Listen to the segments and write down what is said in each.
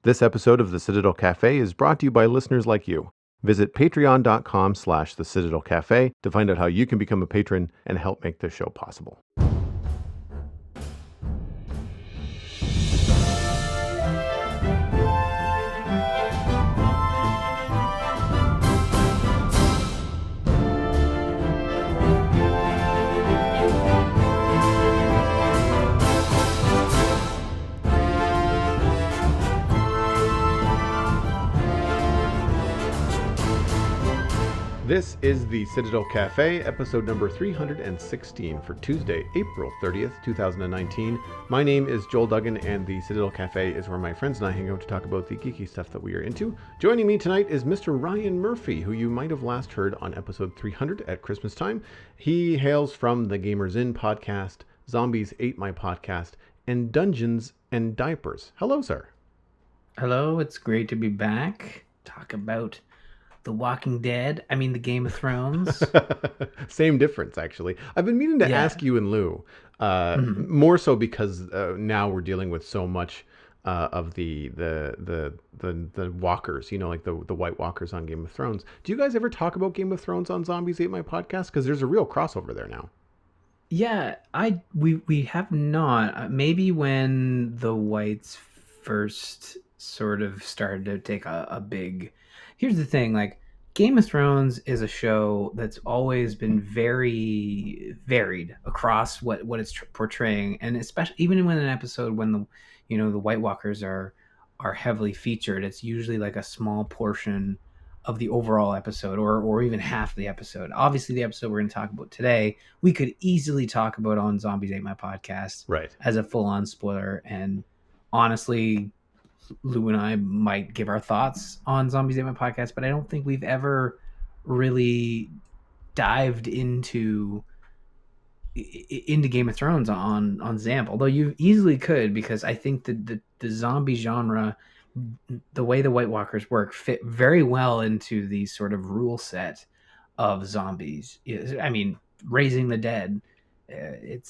This episode of the Citadel Cafe is brought to you by listeners like you. Visit patreon.com/the Citadel Cafe to find out how you can become a patron and help make this show possible. This is the Citadel Cafe, episode number 316 for Tuesday, April 30th, 2019. My name is Joel Duggan, and the Citadel Cafe is where my friends and I hang out to talk about the geeky stuff that we are into. Joining me tonight is Mr. Ryan Murphy, who you might have last heard on episode 300 at Christmas time. He hails from the Gamers Inn podcast, Zombies Ate My Podcast, and Dungeons and Diapers. Hello, sir. Hello, it's great to be back. Talk about The Walking Dead. I mean, the Game of Thrones. Same difference, actually. I've been meaning to ask you and Lou, more so because now we're dealing with so much of the walkers, you know, like the White Walkers on Game of Thrones. Do you guys ever talk about Game of Thrones on Zombies Ate My Podcast? Because there's a real crossover there now. Yeah, we have not. Maybe when the Whites first sort of started to take a big... Here's the thing, like, Game of Thrones is a show that's always been very varied across what it's portraying, and especially even when an episode when the White Walkers are heavily featured, it's usually like a small portion of the overall episode, or even half the episode. Obviously, the episode we're going to talk about today, we could easily talk about on Zombies Ate My Podcast, right, as a full-on spoiler, and honestly, Lou and I might give our thoughts on Zombies Ate My Podcast, but I don't think we've ever really dived into Game of Thrones on Zamp, although you easily could, because I think that the zombie genre, the way the White Walkers work, fit very well into the sort of rule set of zombies. I mean, raising the dead, it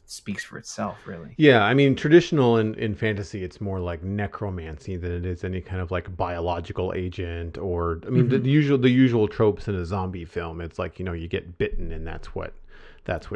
speaks for itself, really. Yeah, I mean, traditional in fantasy, it's more like necromancy than it is any kind of like biological agent, or I mean, the usual tropes in a zombie film. It's like, you know, you get bitten and that's what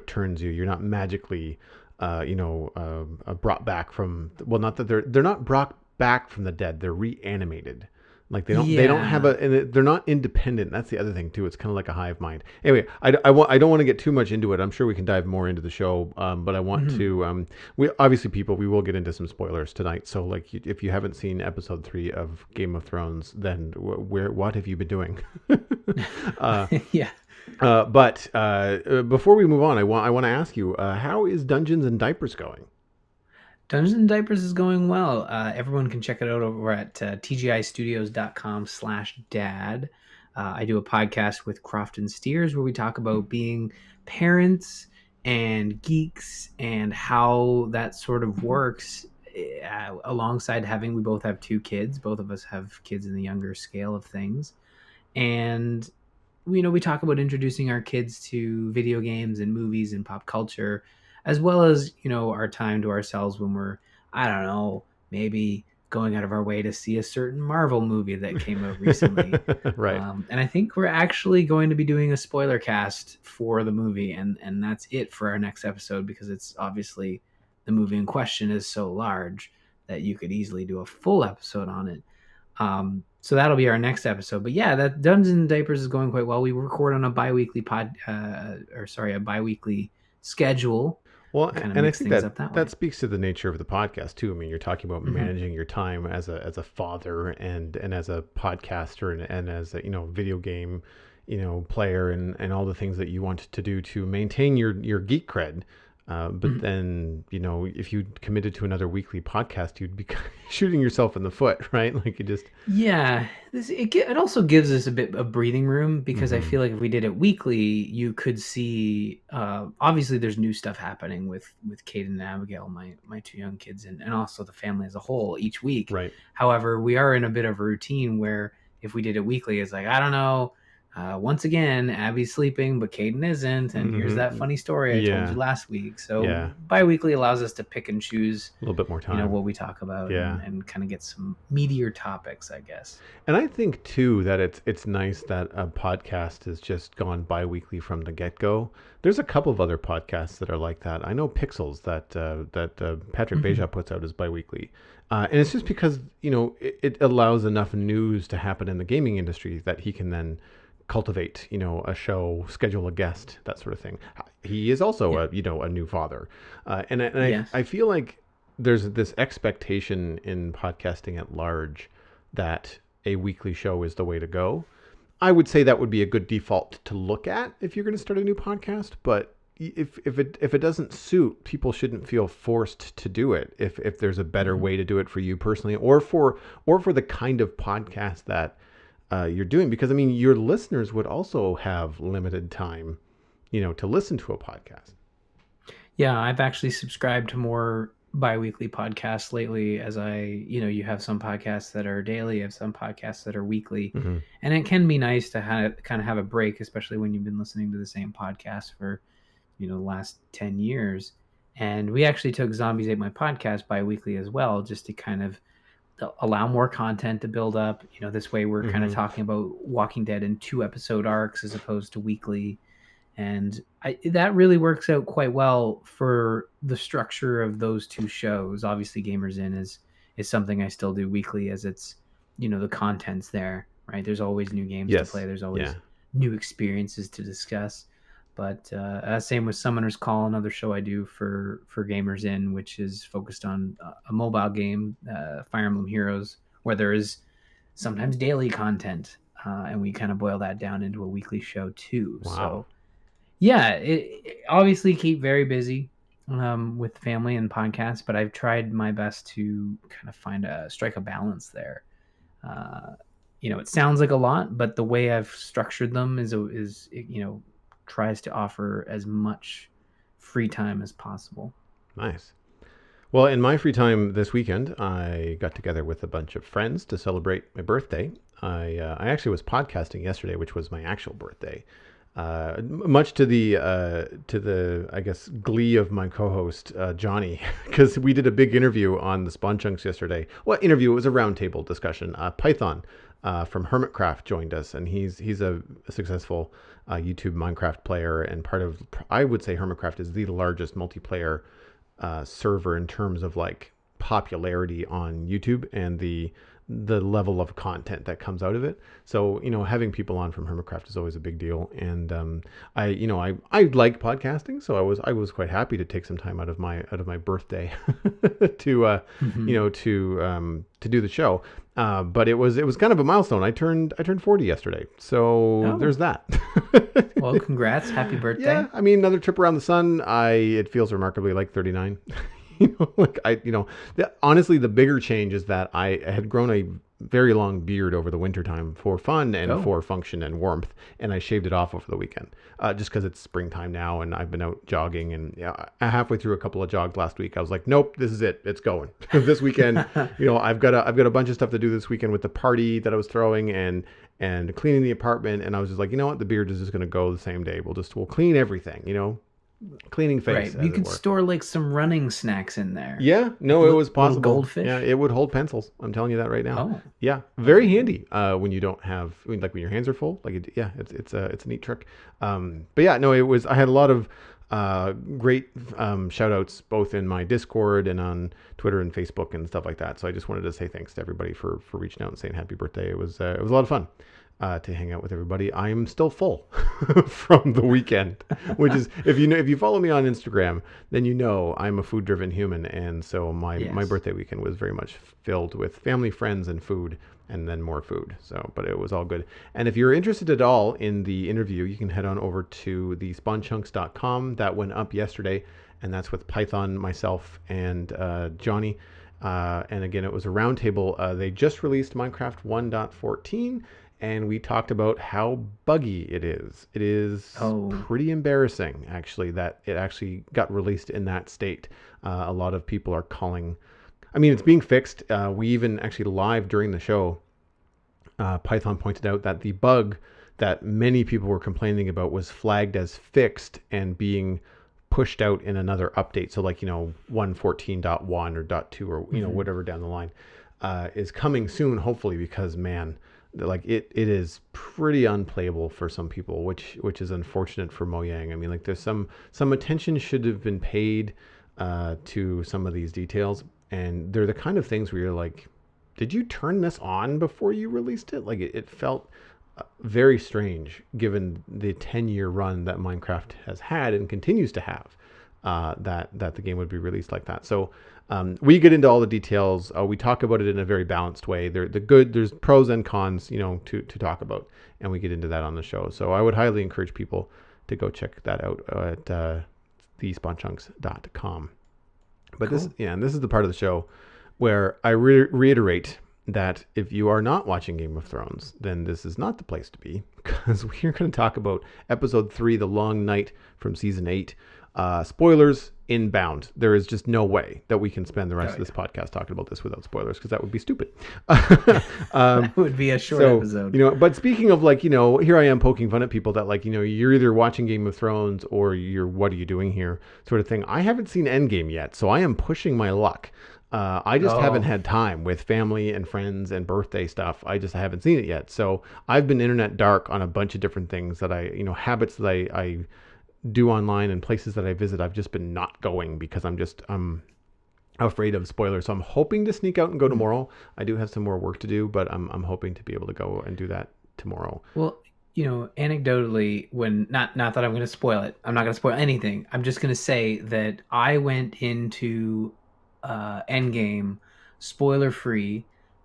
turns you. You're not magically brought back from, well, not that they're not brought back from the dead. They're reanimated. Like they don't have and they're not independent. That's the other thing too. It's kind of like a hive mind. Anyway, I don't want to get too much into it. I'm sure we can dive more into the show, but I want to. We obviously, we will get into some spoilers tonight. So like, if you haven't seen episode 3 of Game of Thrones, then what have you been doing? Yeah. But before we move on, I want to ask you, how is Dungeons and Diapers going? Dungeons and Diapers is going well. Everyone can check it out over at tgistudios.com/dad. I do a podcast with Crofton Steers where we talk about being parents and geeks and how that sort of works, alongside having, we both have 2 kids. Both of us have kids in the younger scale of things. And, you know, we talk about introducing our kids to video games and movies and pop culture, as well as, you know, our time to ourselves when we're, I don't know, maybe going out of our way to see a certain Marvel movie that came out recently. Right. And I think we're actually going to be doing a spoiler cast for the movie, and that's it for our next episode, because it's obviously, the movie in question is so large that you could easily do a full episode on it. So that'll be our next episode. But yeah, that Dungeons and Diapers is going quite well. We record on a bi-weekly bi-weekly schedule. Well, and I think that speaks to the nature of the podcast too. I mean, you're talking about managing your time as a father and as a podcaster and as a, you know, video game, you know, player and all the things that you want to do to maintain your geek cred. But then, you know, if you committed to another weekly podcast, you'd be shooting yourself in the foot, right? Like you just... Yeah. It also gives us a bit of breathing room, because I feel like if we did it weekly, you could see, obviously there's new stuff happening with Kate and Abigail, my 2 young kids, and also the family as a whole each week. Right. However, we are in a bit of a routine where if we did it weekly, it's like, I don't know, once again, Abby's sleeping, but Caden isn't. And here's that Hmm. funny story I told you Yeah. last week. So Yeah. bi-weekly allows us to pick and choose, A little bit more time. what we talk about Yeah. and kind of get some meatier topics, I guess. And I think too that it's nice that a podcast has just gone bi-weekly from the get-go. There's a couple of other podcasts that are like that. I know Pixels that Patrick Mm-hmm. Beja puts out is bi-weekly. And it's just because, it allows enough news to happen in the gaming industry that he can then cultivate, a show, schedule a guest, that sort of thing. He is also Yeah. a new father. And I Yes. feel like there's this expectation in podcasting at large that a weekly show is the way to go. I would say that would be a good default to look at if you're going to start a new podcast, but if it doesn't suit, people shouldn't feel forced to do it. If there's a better Mm-hmm. way to do it for you personally, or for the kind of podcast that you're doing, because I mean your listeners would also have limited time, to listen to a podcast. Yeah, I've actually subscribed to more bi-weekly podcasts lately as you have some podcasts that are daily, you have some podcasts that are weekly. Hmm. And it can be nice to kind of have a break, especially when you've been listening to the same podcast for, the last 10 years. And we actually took Zombies Ate My Podcast bi-weekly as well, just to kind of allow more content to build up. This way we're kind of Hmm. talking about Walking Dead in 2 episode arcs as opposed to weekly, and that really works out quite well for the structure of those two shows. Obviously, Gamers In is something I still do weekly, as it's the content's there, right? There's always new games to play. Yes. There's Yeah. always new experiences to discuss. But same with Summoner's Call, another show I do for Gamers In, which is focused on a mobile game, Fire Emblem Heroes, where there is sometimes daily content, and we kind of boil that down into a weekly show too. Wow. So yeah, it obviously keep very busy with family and podcasts, but I've tried my best to kind of strike a balance there. Uh, it sounds like a lot, but the way I've structured them is tries to offer as much free time as possible. Nice. Well, in my free time this weekend, I got together with a bunch of friends to celebrate my birthday. I actually was podcasting yesterday, which was my actual birthday. Much to the I guess glee of my co-host Johnny, because we did a big interview on the Spawn Chunks yesterday. Well, interview, it was a roundtable discussion. Python from Hermitcraft joined us, and he's a successful YouTube Minecraft player, and I would say Hermitcraft is the largest multiplayer server in terms of like popularity on YouTube and the level of content that comes out of it. So having people on from Hermitcraft is always a big deal. And I like podcasting, so I was quite happy to take some time out of my birthday Hmm. to do the show. But it was kind of a milestone. I turned 40 yesterday, so Oh, there's that. well, congrats! Happy birthday! Yeah, I mean, another trip around the sun. It feels remarkably like 39. Honestly, the bigger change is that I had grown a very long beard over the wintertime for fun and Oh, for function and warmth, and I shaved it off over the weekend, just because it's springtime now, and I've been out jogging, and yeah, halfway through a couple of jogs last week, I was like, nope, this is it, it's going. This weekend, I've got a bunch of stuff to do this weekend with the party that I was throwing and cleaning the apartment, and I was just like, you know what, the beard is just going to go the same day. We'll clean everything, cleaning face, right. as You it could were. store like some running snacks in there, Yeah, like no, it was little possible. Yeah, goldfish. it would hold pencils. I'm telling you that right now. Oh, Yeah, very handy when you don't have, like when your hands are full. Yeah, it's a neat trick. But yeah, no, it was. I had a lot of great shout outs both in my Discord and on Twitter and Facebook and stuff like that. So I just wanted to say thanks to everybody for reaching out and saying happy birthday. It was a lot of fun. To hang out with everybody. I'm still full from the weekend, which is if you follow me on Instagram, then I'm a food driven human, and so my yes. birthday weekend was very much filled with family, friends, and food, and then more food. So, but it was all good. And if you're interested at all in the interview, you can head on over to the spawnchunks.com. That went up yesterday, and that's with Python, myself, and Johnny. And again, it was a roundtable. They just released Minecraft 1.14, and we talked about how buggy it is. It is Oh, pretty embarrassing, actually, that it actually got released in that state. A lot of people are calling. I mean, it's being fixed. We even actually live during the show, Python pointed out that the bug that many people were complaining about was flagged as fixed and being pushed out in another update. So like, 114.1 or .2 or, Mm-hmm. whatever down the line is coming soon, hopefully, because man, like it is pretty unplayable for some people, which is unfortunate for Mojang. I mean, like there's some attention should have been paid to some of these details, and they're the kind of things where you're like, did you turn this on before you released it? Like it felt very strange given the 10-year run that Minecraft has had and continues to have. That the game would be released like that. So we get into all the details. We talk about it in a very balanced way. There's pros and cons, to talk about, and we get into that on the show. So I would highly encourage people to go check that out at thespawnchunks.com. But Cool. this is the part of the show where I reiterate that if you are not watching Game of Thrones, then this is not the place to be, because we're going to talk about episode 3, The Long Night from season 8. Spoilers inbound. There is just no way that we can spend the rest of this podcast talking about this without spoilers, because that would be stupid. That would be a short episode. But speaking of here I am poking fun at people that you're either watching Game of Thrones or you're, what are you doing here, sort of thing. I haven't seen Endgame yet, so I am pushing my luck. I just haven't had time with family and friends and birthday stuff. I haven't seen it yet. So I've been internet dark on a bunch of different things that habits that I do online and places that I visit. I've just been not going because I'm afraid of spoilers. So I'm hoping to sneak out and go tomorrow. I do have some more work to do, but I'm hoping to be able to go and do that tomorrow. Well, anecdotally, when not that I'm going to spoil it, I'm not going to spoil anything. I'm just going to say that I went into Endgame spoiler free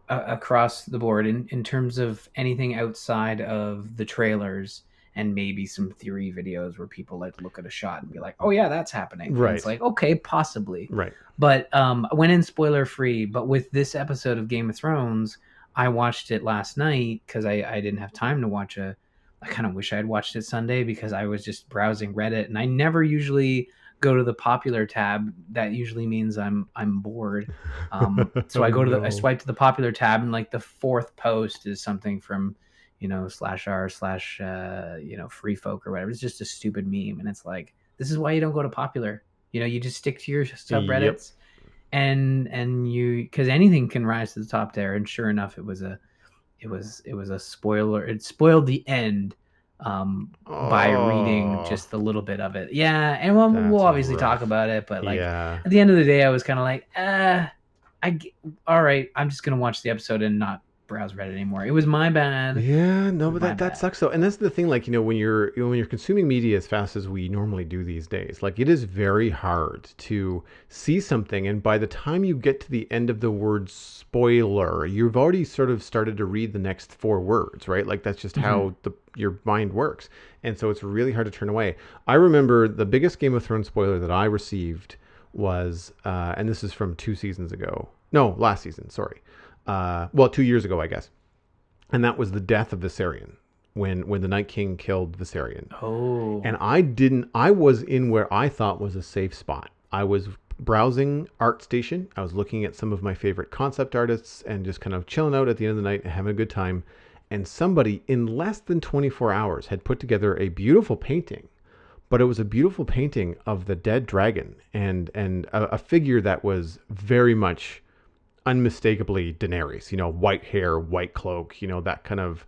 across the board in terms of anything outside of the trailers and maybe some theory videos where people look at a shot and be like, oh yeah, that's happening. Right. And it's like, okay, possibly. Right. But I went in spoiler free. But with this episode of Game of Thrones, I watched it last night because I didn't have time to watch I kind of wish I had watched it Sunday because I was just browsing Reddit, and I never usually go to the popular tab. That usually means I'm bored. So I swipe to the popular tab, and like the fourth post is something from /r/ free folk or whatever. It's just a stupid meme, and it's like, this is why you don't go to popular. You just stick to your subreddits. Yep. And you, because anything can rise to the top there. And sure enough, it was a spoiler. It spoiled the end by reading just a little bit of it. Yeah, and we'll obviously talk about it, but at the end of the day, I was kind of like, all right, I'm just gonna watch the episode and not browse Reddit anymore. It was my bad. Yeah, no, but that sucks though. And that's the thing, when you're consuming media as fast as we normally do these days, it is very hard to see something, and by the time you get to the end of the word spoiler, you've already sort of started to read the next 4 words, right? That's just how your mind works. And so it's really hard to turn away. I remember the biggest Game of Thrones spoiler that I received was, and this is from 2 seasons ago. No, last season, sorry. 2 years ago, I guess. And that was the death of Viserion, when the Night King killed Viserion. Oh. And I was in where I thought was a safe spot. I was browsing ArtStation. I was looking at some of my favorite concept artists and just kind of chilling out at the end of the night and having a good time. And somebody in less than 24 hours had put together a beautiful painting. But it was a beautiful painting of the dead dragon and a figure that was very much unmistakably Daenerys, white hair, white cloak, that kind of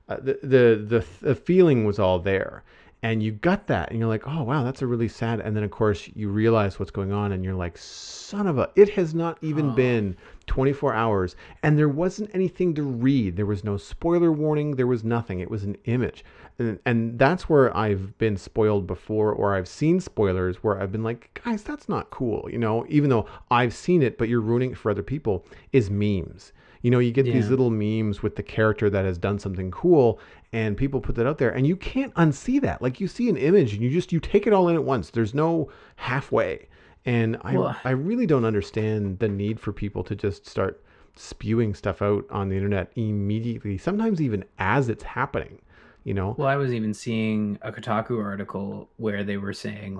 the feeling was all there. And you got that and you're like, oh wow, that's a really sad. And then of course you realize what's going on and you're like, son of a, it has not even been 24 hours and there wasn't anything to read. There was no spoiler warning. There was nothing. It was an image. And that's where I've been spoiled before, or I've seen spoilers where I've been like, guys, that's not cool. Even though I've seen it, but you're ruining it for other people, is memes. You get these little memes with the character that has done something cool and people put that out there and you can't unsee that. You see an image and you take it all in at once. There's no halfway. And I really don't understand the need for people to just start spewing stuff out on the internet immediately, sometimes even as it's happening. Well, I was even seeing a Kotaku article where they were saying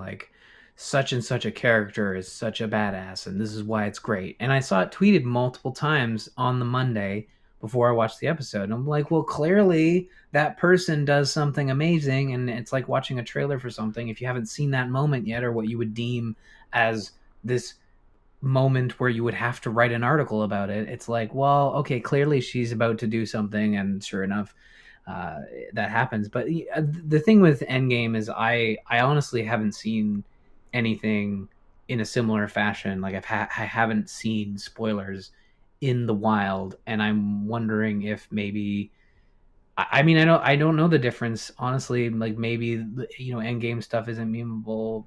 such and such a character is such a badass and this is why it's great. And I saw it tweeted multiple times on the Monday before I watch the episode. And I'm like, well, clearly that person does something amazing, and it's like watching a trailer for something. If you haven't seen that moment yet, or what you would deem as this moment where you would have to write an article about it, it's like, well, okay, clearly she's about to do something, and sure enough, uh, that happens. But the thing with Endgame is, I honestly haven't seen anything in a similar fashion. Like I haven't seen spoilers in the wild, and I'm wondering if maybe I mean, I don't know the difference, honestly. Like maybe Endgame stuff isn't memeable,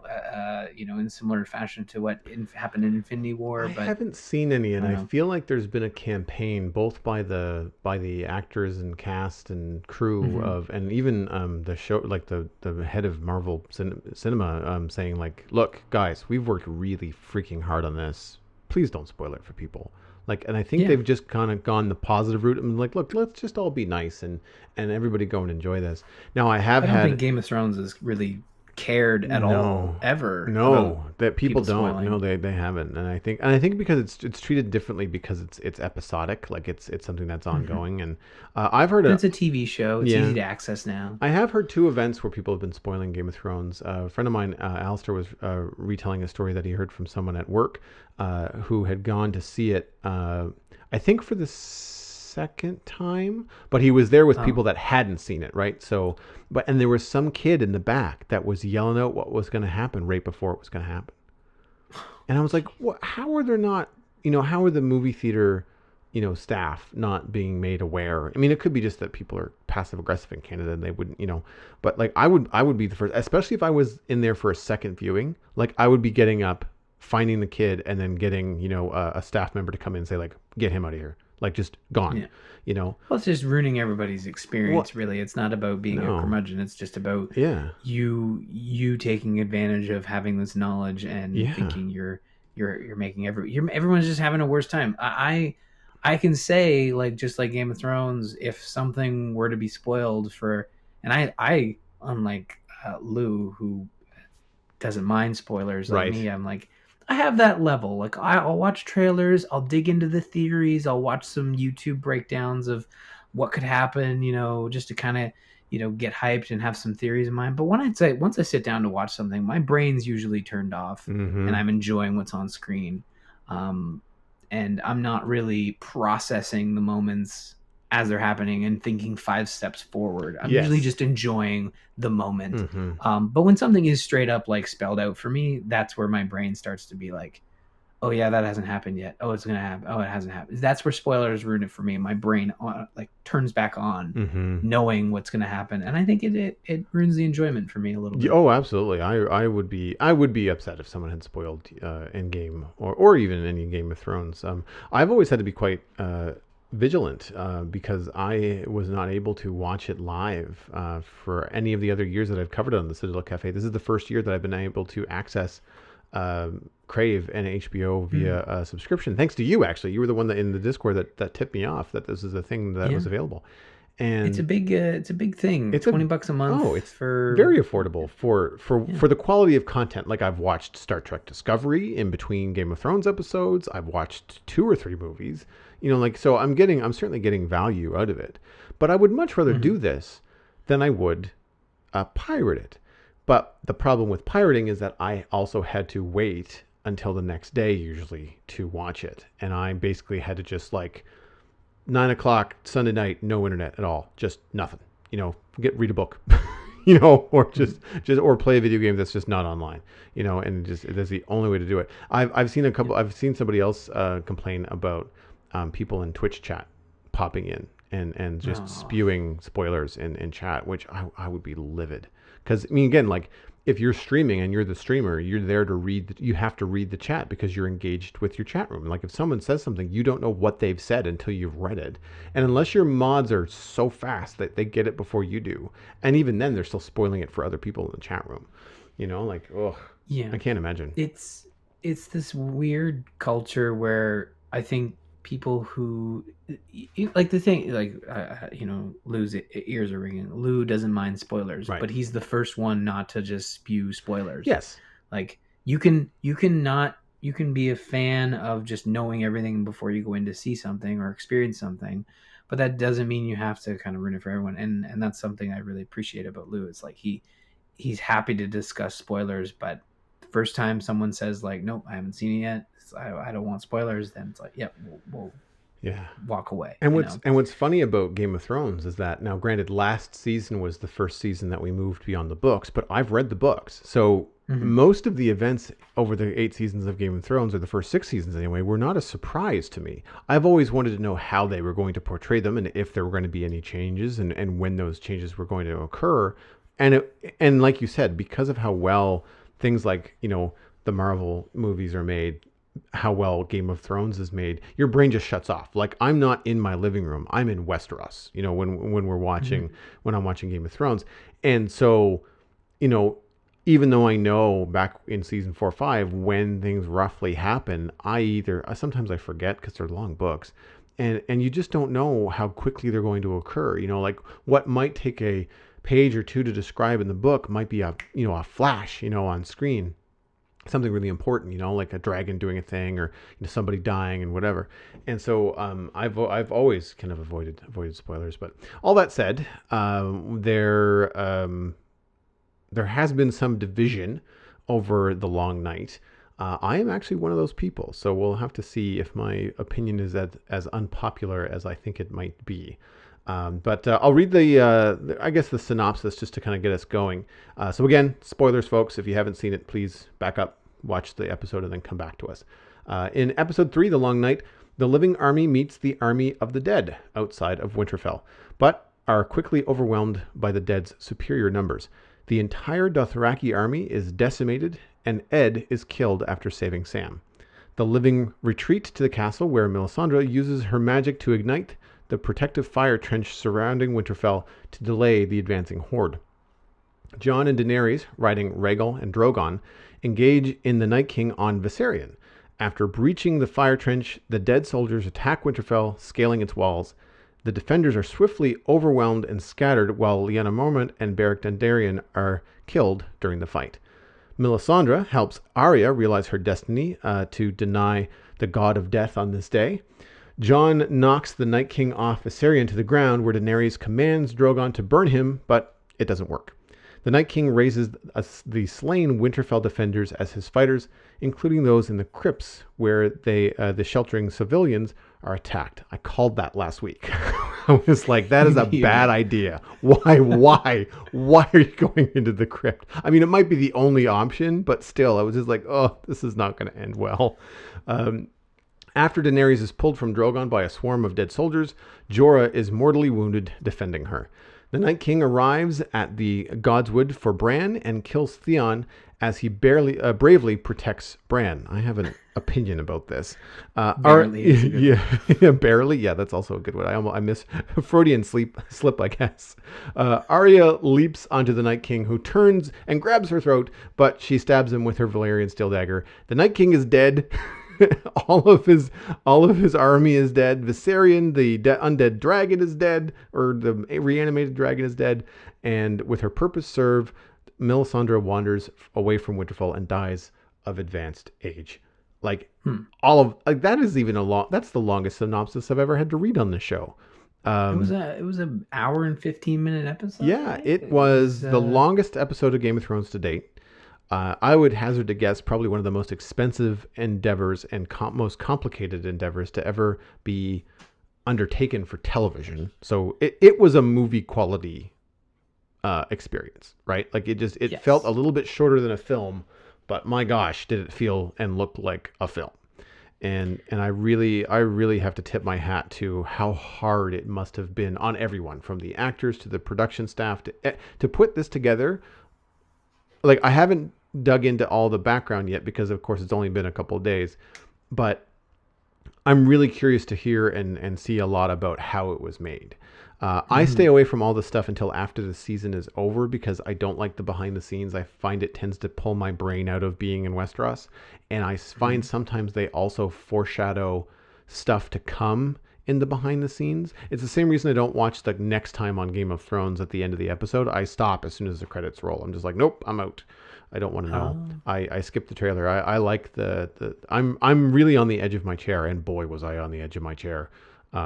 in similar fashion to what happened in Infinity War. I But haven't seen any, I and don't I know. feel like there's been a campaign both by the actors and cast and crew Hmm. of, and even the show, like the head of Marvel Cinema, saying like, look, guys, we've worked really freaking hard on this. Please don't spoil it for people. Like, and I think Yeah, they've just kind of gone the positive route and like, look, let's just all be nice and everybody go and enjoy this. Now, I have I don't think had Game of Thrones has really cared at all no, ever about no, that people people don't. No, spoiling. they haven't, and I think because it's treated differently because it's episodic, like it's something that's Hmm. ongoing. And I've heard And it. it's a TV show. It's Yeah, easy to access now. I have heard two events where people have been spoiling Game of Thrones. A friend of mine, Alistair, was retelling a story that he heard from someone at work who had gone to see it. I think for the second time, but he was there with Oh, people that hadn't seen it, right? So, and there was some kid in the back that was yelling out what was going to happen right before it was going to happen. And I was like, what? How are there not? How are the movie theater, staff not being made aware? I mean, it could be just that people are passive aggressive in Canada and they wouldn't, But like, I would be the first, especially if I was in there for a second viewing. Like, I would be getting up, finding the kid, and then getting, a staff member to come in and say like, get him out of here, like just gone, yeah. you know. Well, it's just ruining everybody's What? experience. Really, it's not about being a No. curmudgeon. It's just about Yeah. you taking advantage of having this knowledge and Yeah. thinking you're making everyone's just having a worse time. I can say, like, just like Game of Thrones, if something were to be spoiled for, and I unlike Lou, who doesn't mind spoilers like Right. me, I'm like, I have that level. Like, I'll watch trailers, I'll dig into the theories, I'll watch some YouTube breakdowns of what could happen, just to kind of, get hyped and have some theories in mind. But once I sit down to watch something, my brain's usually turned off, and Mm-hmm. I'm enjoying what's on screen. Um, and I'm not really processing the moments as they're happening and thinking 5 steps forward. I'm usually Yes. just enjoying the moment. Mm-hmm. But when something is straight up like spelled out for me, that's where my brain starts to be like, "Oh yeah, that hasn't happened yet. Oh, it's gonna happen. Oh, it hasn't happened." That's where spoilers ruin it for me. My brain like turns back on, Mm-hmm. knowing what's gonna happen, and I think it ruins the enjoyment for me a little bit. Oh, absolutely. I would be upset if someone had spoiled Endgame or even any Game of Thrones. I've always had to be quite vigilant because I was not able to watch it live for any of the other years that I've covered it on the Citadel Cafe. This is the first year that I've been able to access Crave and HBO Mm. via a subscription. Thanks to you, actually. You were the one that in the Discord that tipped me off that this is a thing that Yeah, was available. it's a And big thing. it's a $20 a month it's for very affordable for yeah. for the quality of content. Like I've watched Star Trek Discovery in between Game of Thrones episodes. I've watched two or three movies. Like so I'm certainly getting value out of it. But I would much rather Hmm. do this than I would pirate it. But the problem with pirating is that I also had to wait until the next day usually to watch it, and I basically had to just like 9 o'clock Sunday night, no internet at all, just nothing. Read a book, or just or play a video game that's just not online. And just that's the only way to do it. I've seen a Yeah. couple. I've seen somebody else complain about people in Twitch chat popping in and just Oh, spewing spoilers in chat, which I would be livid. Because I mean, again, like if you're streaming and you're the streamer, you're there to read. You have to read the chat because you're engaged with your chat room. Like if someone says something, you don't know what they've said until you've read it. And unless your mods are so fast that they get it before you do, and even then they're still spoiling it for other people in the chat room. Like, ugh, yeah. I can't imagine. it's it's this weird culture where I think people who like the thing like Lou's ears are ringing. Lou doesn't mind spoilers, Right? but he's the first one not to just spew spoilers. Yes. Like you can not you can be a fan of just knowing everything before you go in to see something or experience something, but that doesn't mean you have to kind of ruin it for everyone. And that's something I really appreciate about Lou. It's like he's happy to discuss spoilers, but the first time someone says like, "Nope, I haven't seen it yet. I don't want spoilers," then it's like, "Yep, we'll Yeah. walk away." And You what's know. and what's funny about Game of Thrones is that now, granted, last season was the first season that we moved beyond the books, but I've read the books, so Mm-hmm. most of the events over the 8 seasons of Game of Thrones, or the first 6 seasons anyway, were not a surprise to me. I've always wanted to know how they were going to portray them, and if there were going to be any changes, and when those changes were going to occur. And like you said, because of how well things like the Marvel movies are made, how well Game of Thrones is made, your brain just shuts off. Like, I'm not in my living room. I'm in Westeros, Mm-hmm. when I'm watching Game of Thrones. And so, you know, even though I know back in season 4 or 5 when things roughly happen, sometimes I forget because they're long books, and you just don't know how quickly they're going to occur. Like what might take a page or two to describe in the book might be a flash, on screen, something really important, like a dragon doing a thing, or somebody dying and whatever. And so I've always kind of avoided spoilers. But all that said, there has been some division over the long night. I am actually one of those people, so we'll have to see if my opinion is as unpopular as I think it might be. But I'll read I guess the synopsis just to kind of get us going. So again, spoilers, folks. If you haven't seen it, please back up, watch the episode, and then come back to us. In episode 3, The Long Night, the living army meets the army of the dead outside of Winterfell, but are quickly overwhelmed by the dead's superior numbers. The entire Dothraki army is decimated, and Ed is killed after saving Sam. The living retreat to the castle, where Melisandre uses her magic to ignite the protective fire trench surrounding Winterfell to delay the advancing horde. Jon and Daenerys, riding Rhaegal and Drogon, engage in the Night King on Viserion. After breaching the fire trench, the dead soldiers attack Winterfell, scaling its walls. The defenders are swiftly overwhelmed and scattered, while Lyanna Mormont and Beric Dondarrion are killed during the fight. Melisandre helps Arya realize her destiny to deny the god of death on this day. Jon knocks the Night King off Viserion to the ground, where Daenerys commands Drogon to burn him, but it doesn't work. The Night King raises the slain Winterfell defenders as his fighters, including those in the crypts where the sheltering civilians are attacked. I called that last week. I was like, that is a bad idea. Why are you going into the crypt? I mean, it might be the only option, but still, I was just like, oh, this is not going to end well. After Daenerys is pulled from Drogon by a swarm of dead soldiers, Jorah is mortally wounded defending her. The Night King arrives at the Godswood for Bran and kills Theon as he bravely protects Bran. I have an opinion about this. Barely. Yeah, barely. Yeah, that's also a good one. I miss Freudian slip, I guess. Arya leaps onto the Night King, who turns and grabs her throat, but she stabs him with her Valyrian steel dagger. The Night King is dead. all of his army is dead. Viserion, the undead dragon, is dead, or the reanimated dragon is dead. And with her purpose served, Melisandre wanders away from Winterfell and dies of advanced age. Like that is even that's the longest synopsis I've ever had to read on the show. It was an hour and 15-minute episode. Yeah, it was the longest episode of Game of Thrones to date. I would hazard to guess probably one of the most expensive endeavors and most complicated endeavors to ever be undertaken for television. So it was a movie quality experience, right? Like it yes. Felt a little bit shorter than a film, but my gosh, did it feel and look like a film. And I really have to tip my hat to how hard it must have been on everyone, from the actors to the production staff to put this together. Like, I haven't dug into all the background yet because, of course, it's only been a couple of days. But I'm really curious to hear and see a lot about how it was made. I stay away from all the stuff until after the season is over because I don't like the behind the scenes. I find it tends to pull my brain out of being in Westeros. And I find sometimes they also foreshadow stuff to come in the behind the scenes. It's the same reason I don't watch the next time on Game of Thrones at the end of the episode. I stop as soon as the credits roll. I'm just like, nope, I'm out. I don't want to know. Oh. I skipped the trailer. I like the I'm really on the edge of my chair, and boy was I on the edge of my chair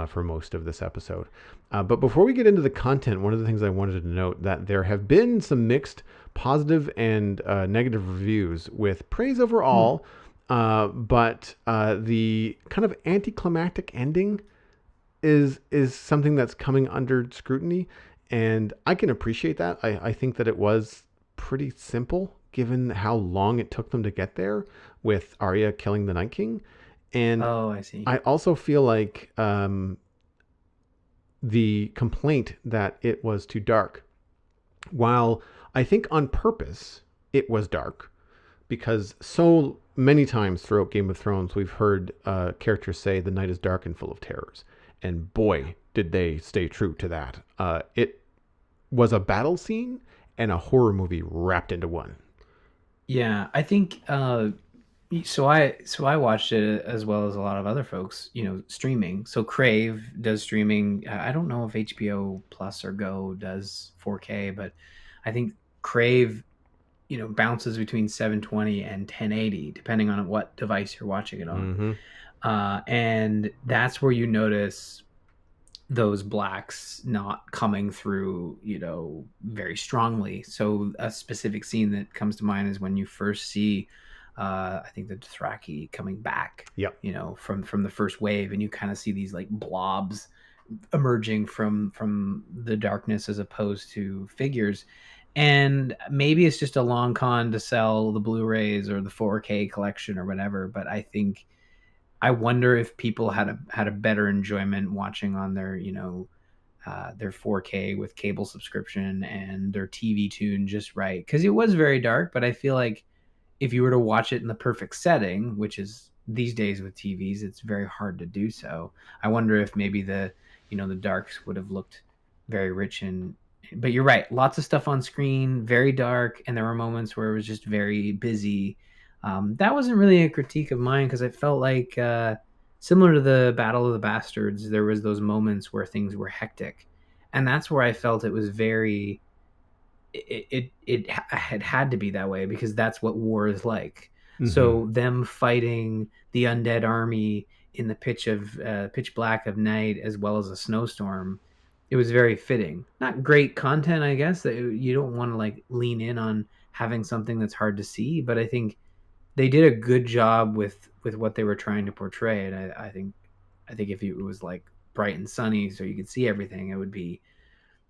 for most of this episode. But before we get into the content, one of the things I wanted to note that there have been some mixed positive and negative reviews with praise Hmm. overall, but the kind of anticlimactic ending is something that's coming under scrutiny, and I can appreciate that. I think that it was pretty simple given how long it took them to get there with Arya killing the Night King, and Oh, I see. I also feel like the complaint that it was too dark, while I think on purpose it was dark, because so many times throughout Game of Thrones we've heard characters say the night is dark and full of terrors, and boy did they stay true to that. It was a battle scene and a horror movie wrapped into one. Yeah, I think so I watched it as well as a lot of other folks, streaming. So Crave does streaming. I don't know if HBO Plus or Go does 4K, but I think Crave, bounces between 720 and 1080 depending on what device you're watching it on. Mm-hmm. And that's where you notice those blacks not coming through, very strongly. So a specific scene that comes to mind is when you first see, I think the Dothraki coming back, Yep. from the first wave, and you kind of see these like blobs emerging from the darkness as opposed to figures. And maybe it's just a long con to sell the Blu-rays or the 4K collection or whatever, but I wonder if people had a better enjoyment watching on their 4K with cable subscription and their TV tune just right, because it was very dark. But I feel like if you were to watch it in the perfect setting, which is these days with TVs, it's very hard to do so. I wonder if maybe the darks would have looked very rich and. But you're right, lots of stuff on screen, very dark, and there were moments where it was just very busy. That wasn't really a critique of mine because I felt like similar to the Battle of the Bastards, there was those moments where things were hectic, and that's where I felt it was very. It had to be that way because that's what war is like. Mm-hmm. So them fighting the undead army in the pitch black of night as well as a snowstorm, it was very fitting. Not great content, I guess. That you don't want to like lean in on having something that's hard to see, but I think they did a good job with what they were trying to portray. And I think if it was like bright and sunny so you could see everything, it would be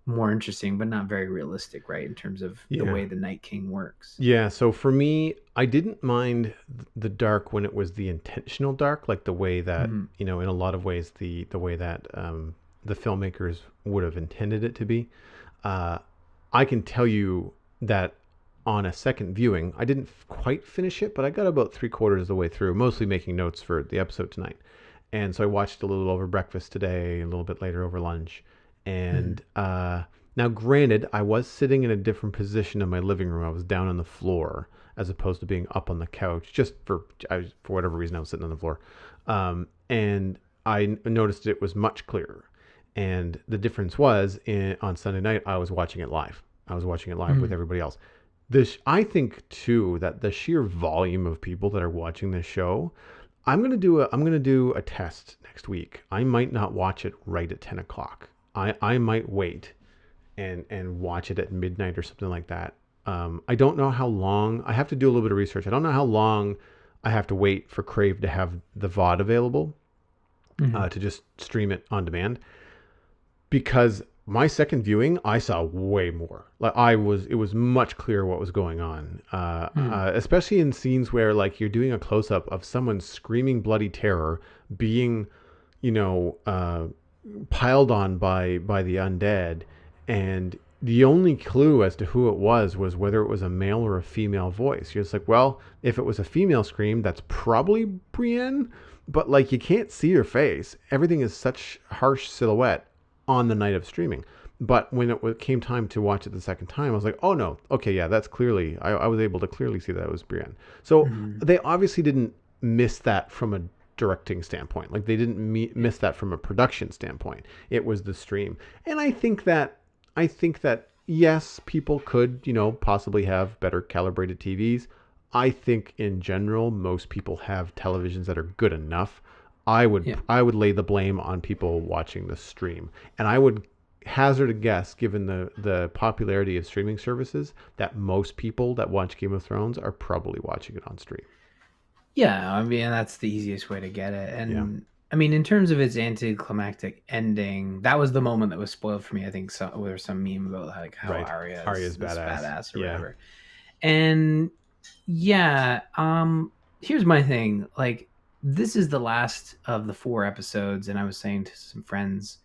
more interesting, but not very realistic, right? In terms of the Yeah. way the Night King works. Yeah, so for me, I didn't mind the dark when it was the intentional dark, like the way that, Mhm. in a lot of ways, the way that the filmmakers would have intended it to be. Uh, I can tell you that on a second viewing, I didn't quite finish it, but I got about three quarters of the way through, mostly making notes for the episode tonight. And so I watched a little over breakfast today, a little bit later over lunch. Mhm. And now, granted, I was sitting in a different position in my living room. I was down on the floor as opposed to being up on the couch. Just for whatever reason, I was sitting on the floor, and I noticed it was much clearer. And the difference was on Sunday night, I was watching it live. I was watching it live with Mhm. everybody else. I think too that the sheer volume of people that are watching this show, I'm gonna do a test next week. I might not watch it right at 10 o'clock. I might wait and watch it at midnight or something like that. I don't know how long. I have to do a little bit of research. I don't know how long I have to wait for Crave to have the VOD available Mhm. to just stream it on demand, because my second viewing I saw way more. Like it was much clearer what was going on, Mhm. especially in scenes where like you're doing a close up of someone screaming bloody terror, being, you know, piled on by the undead, and the only clue as to who it was whether it was a male or a female voice. You're just like, well, if it was a female scream, that's probably Brienne, but like you can't see her face. Everything is such harsh silhouette on the night of streaming. But when it came time to watch it the second time, I was like, oh no, okay, yeah, that's clearly, I was able to clearly see that it was Brienne. So Mhm. they obviously didn't miss that from a directing standpoint. Like they didn't miss that from a production standpoint. It was the stream. And I think that yes, people could, possibly have better calibrated TVs. I think in general, most people have televisions that are good enough. Yeah. I would lay the blame on people watching the stream, and I would hazard a guess, given the popularity of streaming services, that most people that watch Game of Thrones are probably watching it on stream. Yeah, I mean that's the easiest way to get it. Yeah. And I mean, in terms of its anticlimactic ending, that was the moment that was spoiled for me. I think there was some meme about like how Right. Arya is Arya's this badass. badass or Yeah. whatever. And yeah, here's my thing. Like this is the last of the 4 episodes, and I was saying to some friends,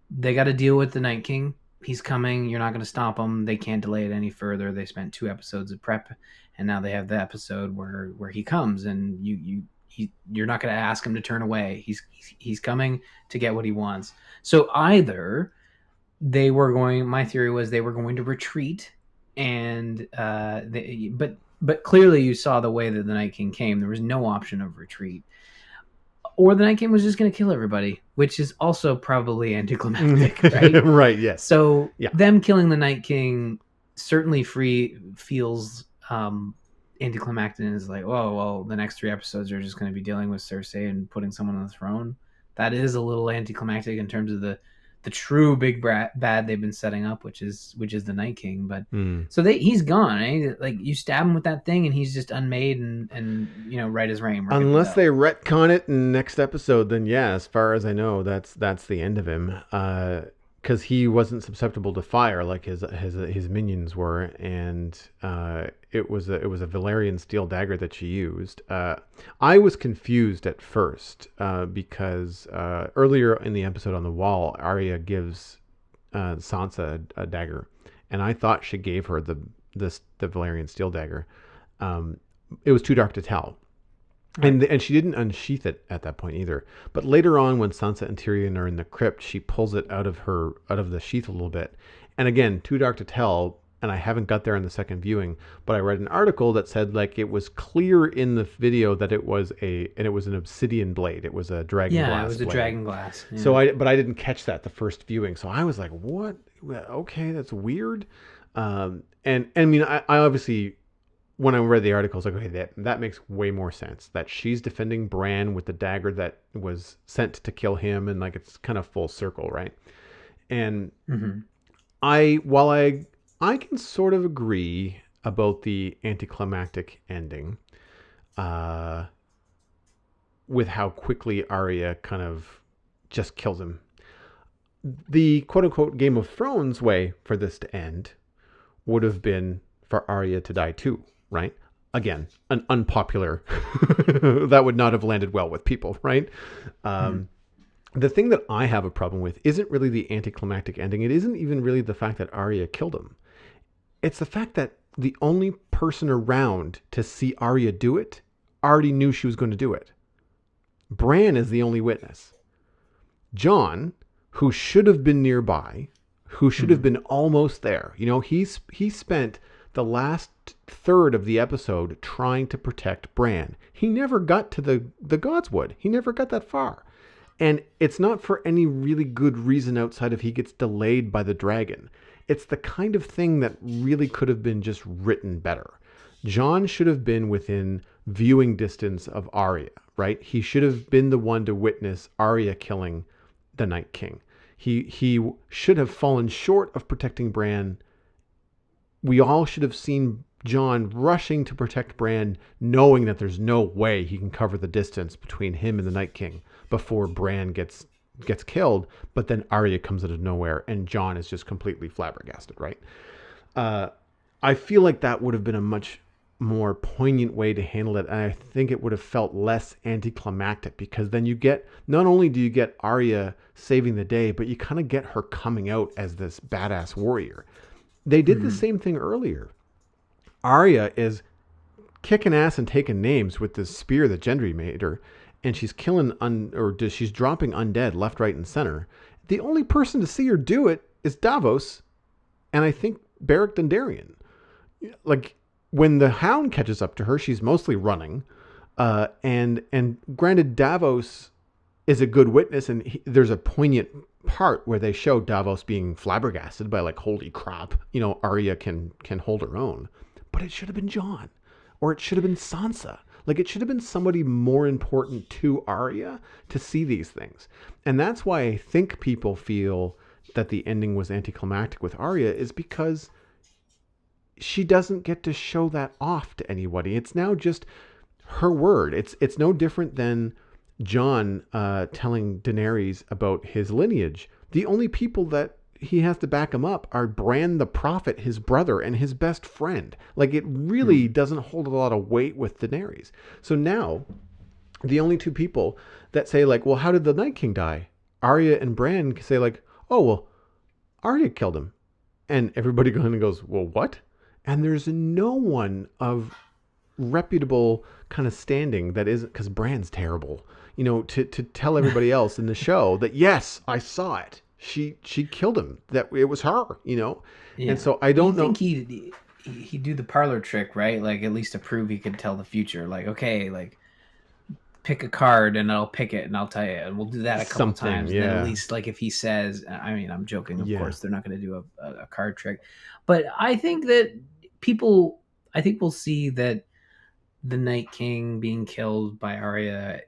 they got to deal with the Night King. He's coming. You're not going to stop him. They can't delay it any further. They spent 2 episodes of prep, and now they have the episode where he comes, and you're not going to ask him to turn away. He's coming to get what he wants. So either they were going. My theory was they were going to retreat, and but clearly you saw the way that the Night King came. There was no option of retreat, or the Night King was just going to kill everybody, which is also probably anticlimactic, right? Right. Yes. So Yeah. them killing the Night King certainly feels anticlimactic, and is like, oh well, the next 3 episodes are just going to be dealing with Cersei and putting someone on the throne. That is a little anticlimactic in terms of the true big bad they've been setting up, which is the Night King. But so he's gone. Eh? Like you stab him with that thing, and he's just unmade and right as rain. Unless they retcon it in next episode, then yeah, as far as I know, that's the end of him. Because he wasn't susceptible to fire like his minions were, and it was a Valyrian steel dagger that she used. I was confused at first because earlier in the episode on the wall, Arya gives Sansa a dagger, and I thought she gave her the Valyrian steel dagger. It was too dark to tell. Right. And she didn't unsheath it at that point either. But later on, when Sansa and Tyrion are in the crypt, she pulls it out of the sheath a little bit. And again, too dark to tell. And I haven't got there in the second viewing, but I read an article that said like it was clear in the video that it was an obsidian blade. It was a dragon glass. Yeah, it was blade. A dragon glass. Yeah. So I didn't catch that the first viewing. So I was like, what? Okay, that's weird. And I mean, I obviously, when I read the article, I was like, okay, that makes way more sense. That she's defending Bran with the dagger that was sent to kill him, and like it's kind of full circle, right? And while I can sort of agree about the anticlimactic ending, with how quickly Arya kind of just kills him. The quote unquote Game of Thrones way for this to end would have been for Arya to die too. Right? Again, an unpopular that would not have landed well with people, right? The thing that I have a problem with isn't really the anticlimactic ending. It isn't even really the fact that Arya killed him. It's the fact that the only person around to see Arya do it already knew she was going to do it. Bran is the only witness. Jon, who should have been nearby, who should have been almost there. He spent the last third of the episode trying to protect Bran. He never got to the Godswood. He never got that far. And it's not for any really good reason outside of he gets delayed by the dragon. It's the kind of thing that really could have been just written better. Jon should have been within viewing distance of Arya, right? He should have been the one to witness Arya killing the Night King. He should have fallen short of protecting Bran. We all should have seen Jon rushing to protect Bran, knowing that there's no way he can cover the distance between him and the Night King before Bran gets killed. But then Arya comes out of nowhere, and Jon is just completely flabbergasted, right? I feel like that would have been a much more poignant way to handle it, and I think it would have felt less anticlimactic, because then not only do you get Arya saving the day, but you kind of get her coming out as this badass warrior. They did the same thing earlier. Arya is kicking ass and taking names with this spear that Gendry made her, and she's killing she's dropping undead left, right, and center. The only person to see her do it is Davos, and I think Beric Dondarrion. Like when the Hound catches up to her, she's mostly running, and granted, Davos is a good witness, and there's a poignant part where they show Davos being flabbergasted by like, holy crap, Arya can hold her own. But it should have been Jon, or it should have been Sansa. Like it should have been somebody more important to Arya to see these things. And that's why I think people feel that the ending was anticlimactic with Arya, is because she doesn't get to show that off to anybody. It's now just her word. It's no different than Jon telling Daenerys about his lineage. The only people that he has to back him up are Bran the Prophet, his brother, and his best friend. Like, it really doesn't hold a lot of weight with Daenerys. So now, the only two people that say, like, well, how did the Night King die? Arya and Bran say, like, oh, well, Arya killed him. And everybody kind of goes, well, what? And there's no one of reputable kind of standing that isn't, because Bran's terrible, to tell everybody else in the show that, yes, I saw it. She killed him. That it was her, Yeah. And so I don't know. Think he'd do the parlor trick, right? Like, at least to prove he could tell the future. Like, okay, like, pick a card and I'll pick it and I'll tell you. And we'll do that a couple times. Yeah. And then at least, like, if he says, I mean, I'm joking, of Yeah. course, they're not going to do a card trick. But I think that we'll see that the Night King being killed by Arya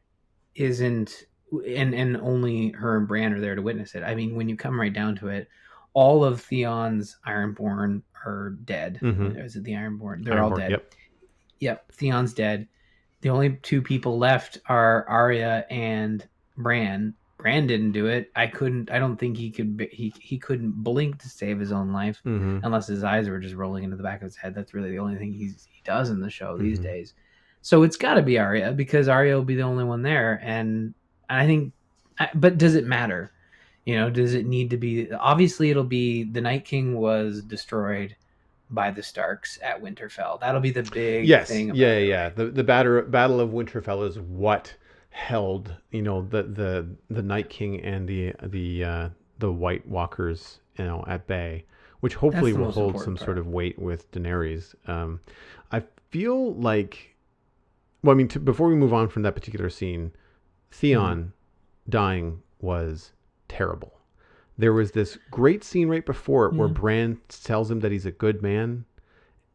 isn't, and only her and Bran are there to witness it. I mean, when you come right down to it, all of Theon's Ironborn are dead. Mhm. Is it the Ironborn? They're all dead. Yep. Yep. Theon's dead. The only two people left are Arya and Bran. Bran didn't do it. I don't think he could. He couldn't blink to save his own life, Mhm. unless his eyes were just rolling into the back of his head. That's really the only thing he does in the show these Mhm. days. So it's got to be Arya, because Arya will be the only one there. And I think, but does it matter? Does it need to be? Obviously, it'll be the Night King was destroyed by the Starks at Winterfell. That'll be the big thing. About it, yeah. Right? The Battle of Winterfell is what held, the Night King and the White Walkers, at bay, which hopefully will hold some sort of weight with Daenerys. I feel like, well, I mean, before we move on from that particular scene, Theon dying was terrible. There was this great scene right before it where Bran tells him that he's a good man,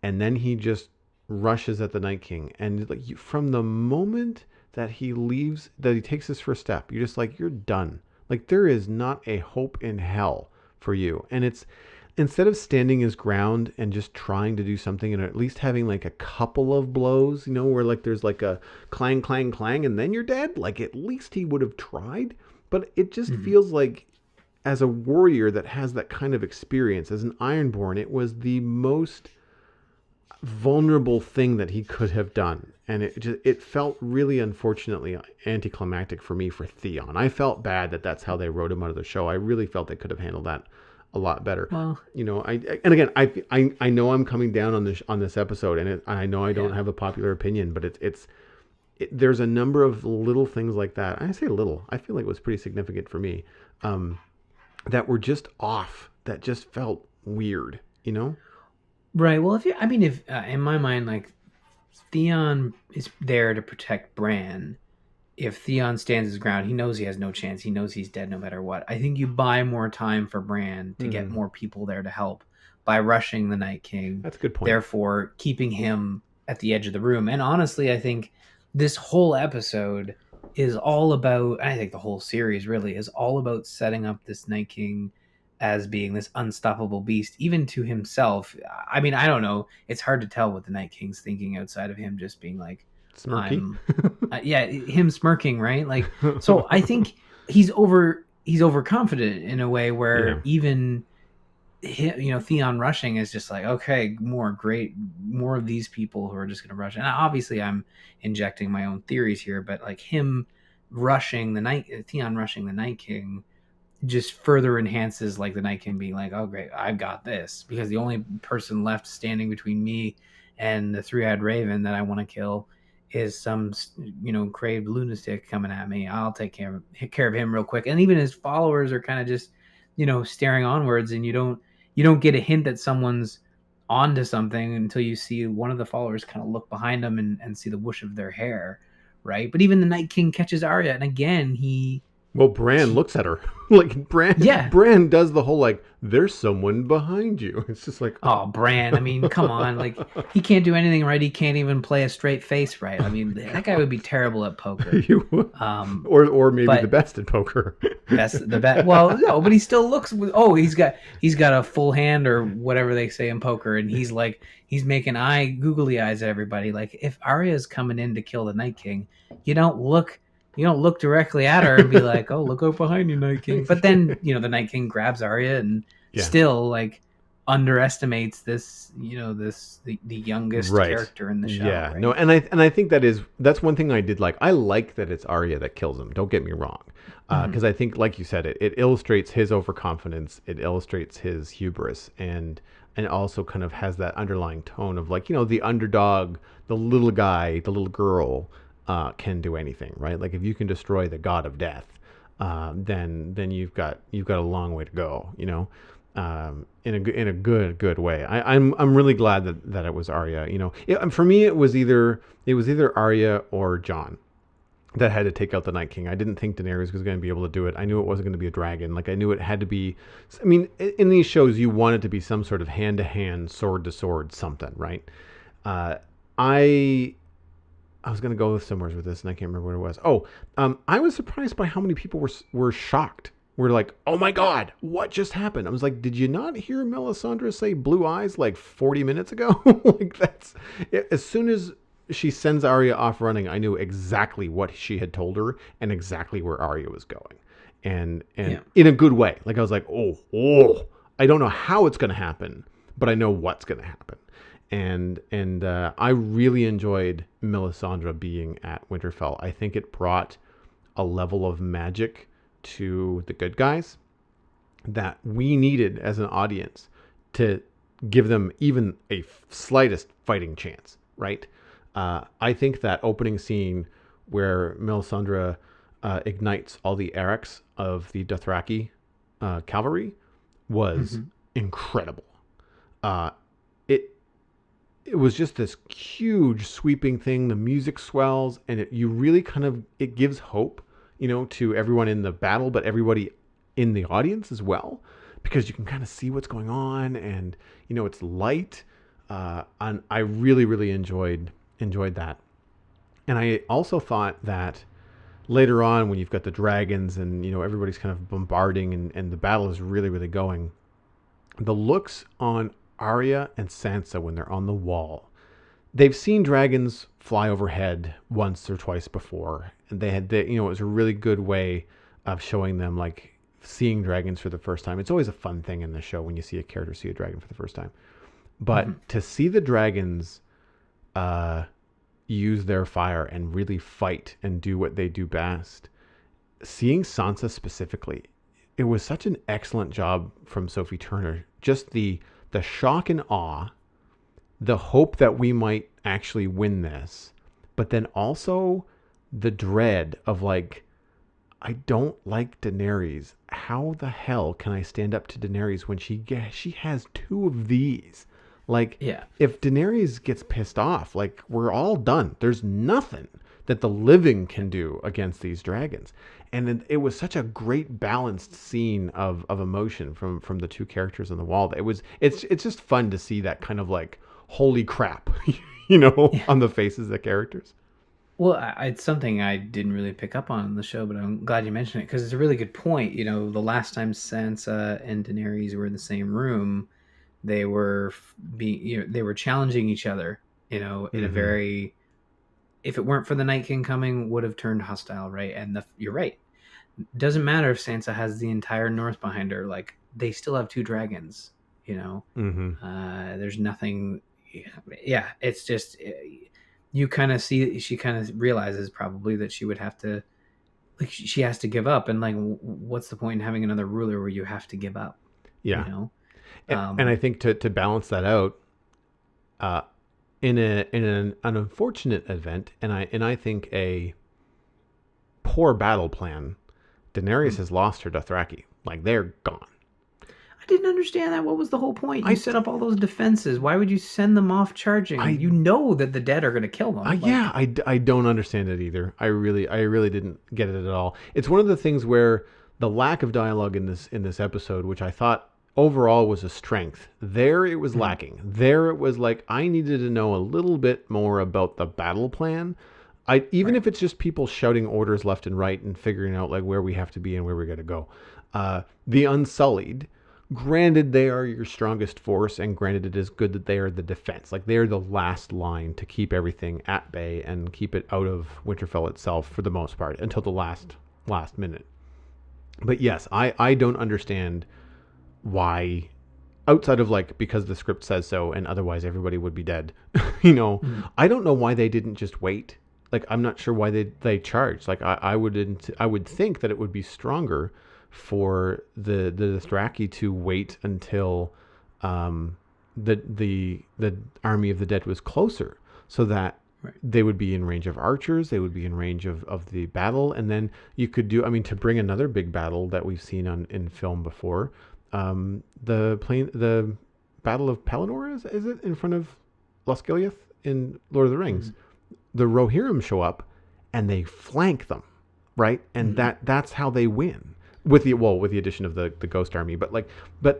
and then he just rushes at the Night King. And like, from the moment that he leaves, that he takes his first step, you're just like, you're done. Like, there is not a hope in hell for you. And it's, instead of standing his ground and just trying to do something, and at least having like a couple of blows, where like there's like a clang, clang, clang, and then you're dead, like at least he would have tried. But it just feels like, as a warrior that has that kind of experience, as an Ironborn, it was the most vulnerable thing that he could have done. And it felt really, unfortunately, anticlimactic for me for Theon. I felt bad that that's how they wrote him out of the show. I really felt they could have handled that a lot better. Well, and again, I know I'm coming down on this episode, and I know I don't have a popular opinion, but there's a number of little things like that. I say little. I feel like it was pretty significant for me. That were just off, that just felt weird, Right. Well, if in my mind, like, Theon is there to protect Bran. If Theon stands his ground, he knows he has no chance. He knows he's dead no matter what. I think you buy more time for Bran to get more people there to help by rushing the Night King. That's a good point. Therefore, keeping him at the edge of the room. And honestly, I think this whole episode is all about, I think the whole series really is all about setting up this Night King as being this unstoppable beast, even to himself. I mean, I don't know. It's hard to tell what the Night King's thinking outside of him just being like, smirky. Him smirking, right? Like, so I think he's overconfident in a way where even Theon rushing is just like, okay, more of these people who are just going to rush. And obviously I'm injecting my own theories here, but like Theon rushing the Night King just further enhances like the Night King being like, oh great, I've got this, because the only person left standing between me and the three-eyed raven that I want to kill is some craved lunatic coming at me. I'll take care of him real quick. And even his followers are kind of just staring onwards, and you don't get a hint that someone's onto something until you see one of the followers kind of look behind them and see the whoosh of their hair, right? But even the Night King catches Arya, and again he Well, Bran He, looks at her like Bran. yeah. Bran does the whole like, "There's someone behind you." It's just like, Oh, Bran. I mean, come on. Like, he can't do anything right. He can't even play a straight face right. I mean, that guy would be terrible at poker. you, Um, or maybe the but best at poker. best the bet. Well, no, but he still looks. Oh, he's got a full hand or whatever they say in poker, and he's making googly eyes at everybody. Like, if Arya's coming in to kill the Night King, you don't look you don't look directly at her and be like, "Oh, look out behind you, Night King." But then the Night King grabs Arya and Yeah. still like underestimates this the youngest Right. character in the show, Yeah. No, right? and I think that's one thing I did like. I like that it's Arya that kills him. Don't get me wrong. Hmm. Because I think, like you said, it illustrates his overconfidence. It illustrates his hubris, and also kind of has that underlying tone of like, the underdog, the little guy, the little girl, can do anything, right? Like if you can destroy the god of death, then you've got a long way to go, in a good way. I'm really glad that it was Arya. For me it was either Arya or Jon that had to take out the Night King. I didn't think Daenerys was going to be able to do it. I knew it wasn't going to be a dragon. Like I knew it had to be. I mean, in these shows, you want it to be some sort of hand to hand, sword to sword, something, right? Uh, I I was going to go somewhere with this, and I can't remember what it was. Oh, I was surprised by how many people were shocked. We're like, oh my god, what just happened? I was like, did you not hear Melisandre say blue eyes like 40 minutes ago? Like that's as soon as she sends Arya off running, I knew exactly what she had told her and exactly where Arya was going, and Yeah. in a good way. Like I was like, oh, I don't know how it's going to happen, but I know what's going to happen. And I really enjoyed Melisandre being at Winterfell. I think it brought a level of magic to the good guys that we needed as an audience to give them even a slightest fighting chance, right? I think that opening scene where Melisandre ignites all the Eric's of the Dothraki cavalry was Hmm. incredible. Uh, it it was just this huge sweeping thing. The music swells, and you really it gives hope, to everyone in the battle, but everybody in the audience as well, because you can kind of see what's going on, and it's light. And I really, really enjoyed that. And I also thought that later on, when you've got the dragons and everybody's kind of bombarding, and the battle is really, really going, the looks on Arya and Sansa when they're on the wall. They've seen dragons fly overhead once or twice before, and it was a really good way of showing them like seeing dragons for the first time. It's always a fun thing in the show when you see a character see a dragon for the first time. But Hmm. to see the dragons uh, use their fire and really fight and do what they do best, seeing Sansa specifically, it was such an excellent job from Sophie Turner. Just the shock and awe, the hope that we might actually win this, but then also the dread of like, I don't like Daenerys. How the hell can I stand up to Daenerys when she has two of these? Like, Yeah. if Daenerys gets pissed off, like we're all done. There's nothing that the living can do against these dragons. And it was such a great balanced scene of emotion from the two characters on the wall. It's just fun to see that kind of like holy crap, Yeah. on the faces of the characters. Well, it's something I didn't really pick up on in the show, but I'm glad you mentioned it because it's a really good point. The last time Sansa and Daenerys were in the same room, they were they were challenging each other, in a Mm-hmm. very, if it weren't for the Night King coming, would have turned hostile, right? And you're right. Doesn't matter if Sansa has the entire North behind her, like they still have two dragons, you know. Mm-hmm. There's nothing. Yeah, it's just you kind of see. She kind of realizes probably that she would have to, like, she has to give up, and like, what's the point in having another ruler where you have to give up? You Yeah. know. And I Um, think to balance that out, uh, in an unfortunate event, and I think a poor battle plan, Daenerys hmm. has lost her Dothraki. Like they're gone. I didn't understand that. What was the whole point? You I set up all those defenses. Why would you send them off charging? I You know that the dead are going to kill them. yeah, Like, I don't understand it either. I really didn't get it at all. It's one of the things where the lack of dialogue in this episode, which I thought overall was a strength, there it was mm, lacking. There it was like I needed to know a little bit more about the battle plan. I even right. if it's just people shouting orders left and right and figuring out like where we have to be and where we got to go. The Unsullied, granted they are your strongest force, and granted it is good that they are the defense, like they're the last line to keep everything at bay and keep it out of Winterfell itself for the most part until the last minute. But yes, I don't understand why, outside of like because the script says so and otherwise everybody would be dead. you know Mm. I don't know why they didn't just wait. Like I'm not sure why they charged. Like I would think that it would be stronger for the Dothraki to wait until um the army of the dead was closer, so that Right. they would be in range of archers, they would be in range of the battle, and then you could do, I mean, to bring another big battle that we've seen in film before, the Battle of Pelennor, is it in front of Losgiliath in Lord of the Rings? Mm. The Rohirrim show up and they flank them, right? And Mm. that's how they win with the addition of the Ghost Army. But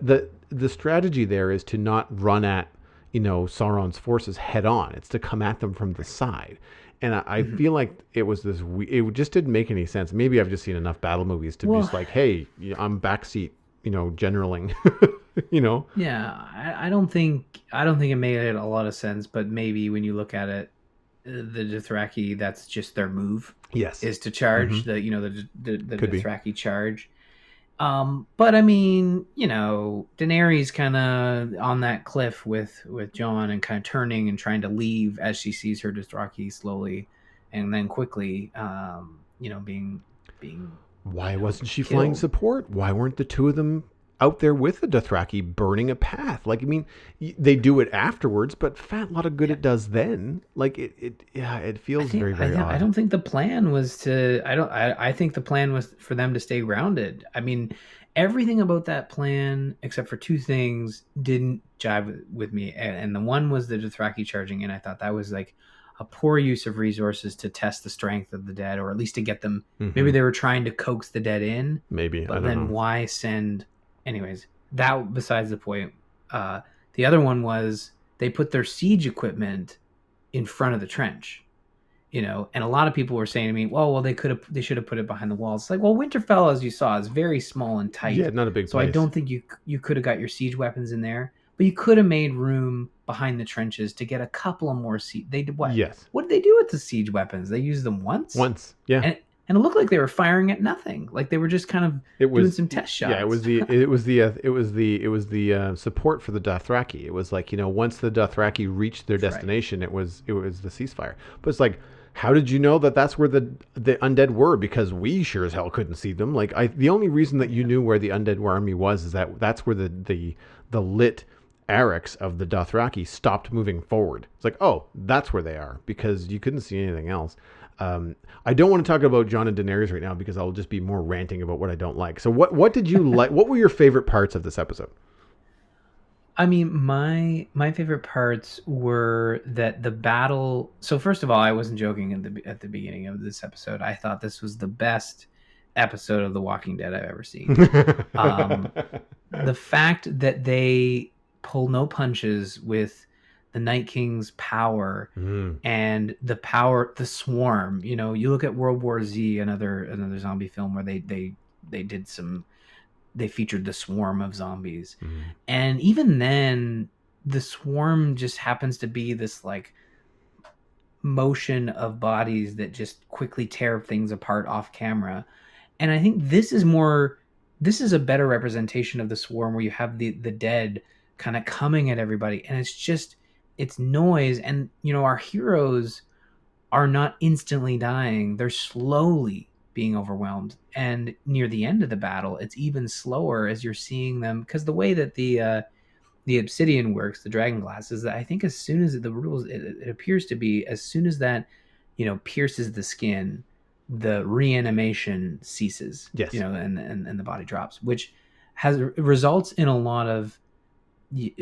the strategy there is to not run at Sauron's forces head on. It's to come at them from the Right. side. And I Mm-hmm. feel like it was it just didn't make any sense. Maybe I've just seen enough battle movies to be Well, just like, hey, I'm backseat, generaling, you know? yeah, I don't think it made a lot of sense, but maybe when you look at it, the Dothraki, that's just their move, Yes. is to Mm-hmm. charge the Could be. Dothraki charge. But I mean, Daenerys kind of on that cliff with Jon and kind of turning and trying to leave as she sees her Dothraki slowly and then quickly, being Why wasn't she flying killed. support? Why weren't the two of them out there with the Dothraki burning a path? Like, I mean, they do it afterwards, but fat lot of good Yeah. it does then. Like, yeah, it I feels think very, I very don't I odd. don't think the plan was to I think the plan was for them to stay grounded. I mean, everything about that plan except for two things didn't jive with me. And the one was the Dothraki charging in. I thought that was like a poor use of resources to test the strength of the dead, or at least to get them. Maybe Mm-hmm. they were trying to coax the dead in, Maybe. I but don't then know. why send anyways, that besides the point. The other one was they put their siege equipment in front of the trench, and a lot of people were saying to me, well, they should have put it behind the walls. It's like, well, Winterfell, as you saw, is very small and Yeah, tight, not a big so I place. don't think you could have got your siege weapons in there, but you could have made room behind the trenches to get a couple of more siege. They did what? Yes. What did they do with the siege weapons? They used them once, Once. Yeah. and it looked like they were firing at nothing. Like they were just kind of It doing was, some test yeah, shots. it was the support for the Dothraki. It was like, once the Dothraki reached their Right. destination, it was the ceasefire. But it's like, how did you know that that's where the undead were? Because we sure as hell couldn't see them. Like, the only reason that you Yeah. knew where the undead army was is that that's where the lit Arrax of the Dothraki stopped moving forward. It's like, oh, that's where they are, because you couldn't see anything else. I don't want to talk about Jon and Daenerys right now because I'll just be more ranting about what I don't like. So what did you like? What were your favorite parts of this episode? I mean, my favorite parts were that the battle. So first of all, I wasn't joking at the beginning of this episode. I thought this was the best episode of The Walking Dead I've ever seen. Um, the fact that they pull no punches with the Night King's power Mm, and the swarm. You look at World War Z, another zombie film where they did some they featured the swarm of zombies. mm. And even then, the swarm just happens to be this like motion of bodies that just quickly tear things apart off camera. And I think this is a better representation of the swarm, where you have the dead kind of coming at everybody, and it's noise. And our heroes are not instantly dying, they're slowly being overwhelmed. And near the end of the battle, it's even slower as you're seeing them, because the way that the obsidian works, the dragon glass, is that I think as soon as the rules, it appears to be as soon as that pierces the skin, the reanimation ceases, Yes. and the body drops, which has results in a lot of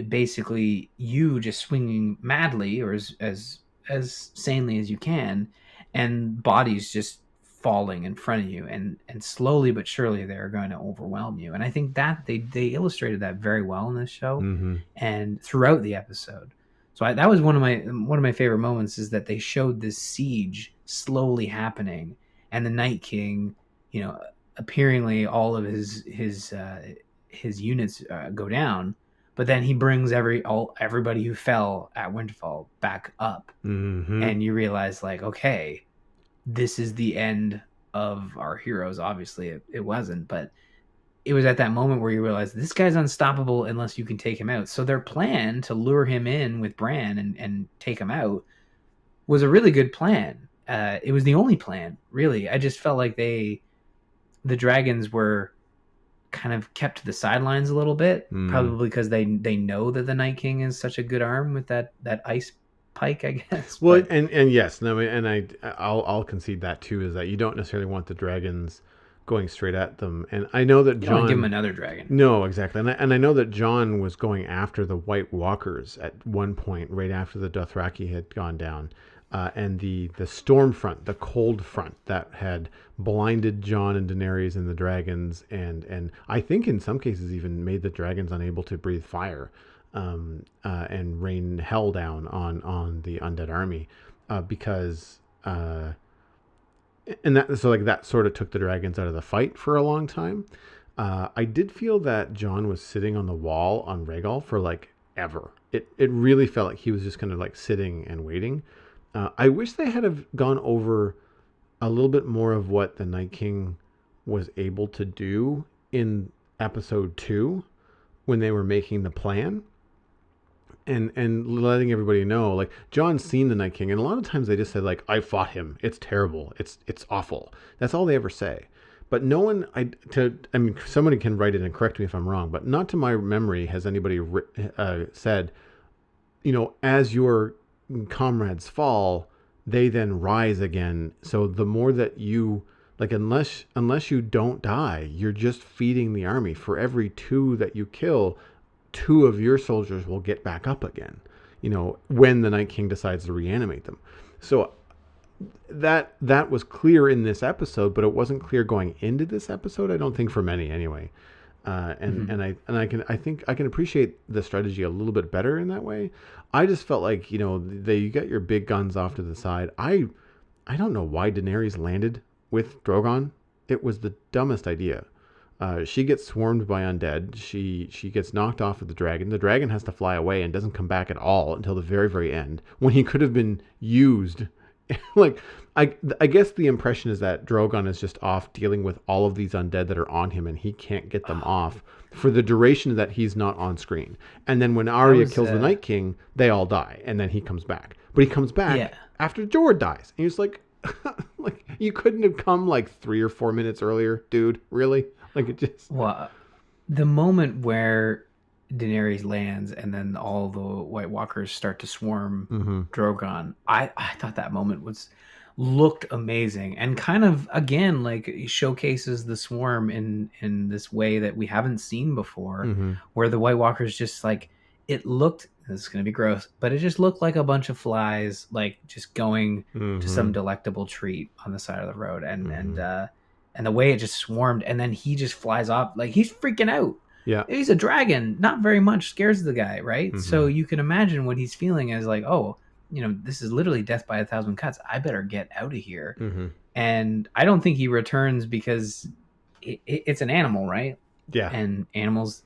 basically you just swinging madly or as sanely as you can, and bodies just falling in front of you, and slowly but surely they're going to overwhelm you. And I think that they illustrated that very well in this show Mm-hmm. and throughout the episode. So that was one of my favorite moments, is that they showed this siege slowly happening, and the Night King, appearingly all of his units go down, but then he brings everybody who fell at Winterfell back up, Mm-hmm. and you realize, like, okay, this is the end of our heroes. Obviously, it wasn't, but it was at that moment where you realize this guy's unstoppable unless you can take him out. So their plan to lure him in with Bran and take him out was a really good plan. It was the only plan, really. I just felt like the dragons were kind of kept to the sidelines a little bit, Mm. probably because they know that the Night King is such a good arm with that ice pike, I guess. Well, But and yes, no, and I'll concede that too, is that you don't necessarily want the dragons going straight at them. And I know that you don't want to give him John, another dragon. no, exactly, and I know that John was going after the White Walkers at one point, right after the Dothraki had gone down. And the storm front, the cold front that had blinded Jon and Daenerys and the dragons, and I think in some cases even made the dragons unable to breathe fire, and rain hell down on the undead army, because and that so like that sort of took the dragons out of the fight for a long time. I did feel that Jon was sitting on the wall on Rhaegal for like ever. It really felt like he was just kind of like sitting and waiting. I wish they had have gone over a little bit more of what the Night King was able to do in episode 2 when they were making the plan, and letting everybody know, like, John's seen the Night King, and a lot of times they just said, like, I fought him, it's terrible, it's awful. That's all they ever say. But no one, I mean, somebody can write it and correct me if I'm wrong, but not to my memory has anybody said, as your comrades fall, they then rise again. So the more that you, like, unless you don't die, you're just feeding the army. For every 2 that you kill, 2 of your soldiers will get back up again, when the Night King decides to reanimate them. So that was clear in this episode, but it wasn't clear going into this episode, I don't think, for many anyway. And Mm-hmm. I think I can appreciate the strategy a little bit better in that way. I just felt like, you got your big guns off to the side. I don't know why Daenerys landed with Drogon. It was the dumbest idea. She gets swarmed by undead. She gets knocked off of the dragon. The dragon has to fly away and doesn't come back at all until the very, very end, when he could have been used. Like, I guess the impression is that Drogon is just off dealing with all of these undead that are on him, and he can't get them off for the duration that he's not on screen. And then when That Arya was kills the Night King, they all die, and then he comes back. But he comes yeah. back after Jorah dies, and he's like, like, you couldn't have come like 3 or 4 minutes earlier, dude. Really? Like, it just. Well, the moment where Daenerys lands and then all the White Walkers start to swarm Mm-hmm. Drogon, I thought that moment looked amazing, and kind of, again, like, it showcases the swarm in this way that we haven't seen before, Mm-hmm. where the White Walkers just, like, it looked, this is going to be gross, but it just looked like a bunch of flies, like, just going to Mm-hmm. some delectable treat on the side of the road, and Mm-hmm. and the way it just swarmed, and then he just flies off, like, he's freaking out. Yeah. He's a dragon, not very much scares the guy, right? Mm-hmm. So you can imagine what he's feeling as, like, oh, this is literally death by 1,000 cuts. I better get out of here. Mm-hmm. And I don't think he returns because it's an animal, right? Yeah. And animals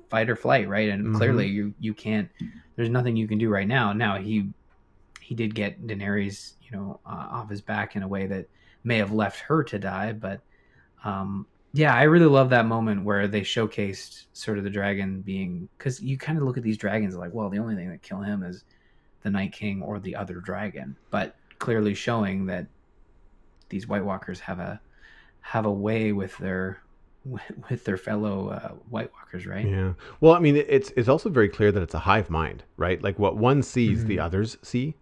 fight or flight, right? And Mm-hmm. clearly you can't. There's nothing you can do right now. Now he did get Daenerys, off his back in a way that may have left her to die, but yeah, I really love that moment where they showcased sort of the dragon being, because you kind of look at these dragons like, well, the only thing that kill him is the Night King or the other dragon, but clearly showing that these White Walkers have a way with their fellow White Walkers, right? Yeah. Well, I mean, it's also very clear that it's a hive mind, right? Like, what one sees, the Mm-hmm. others see.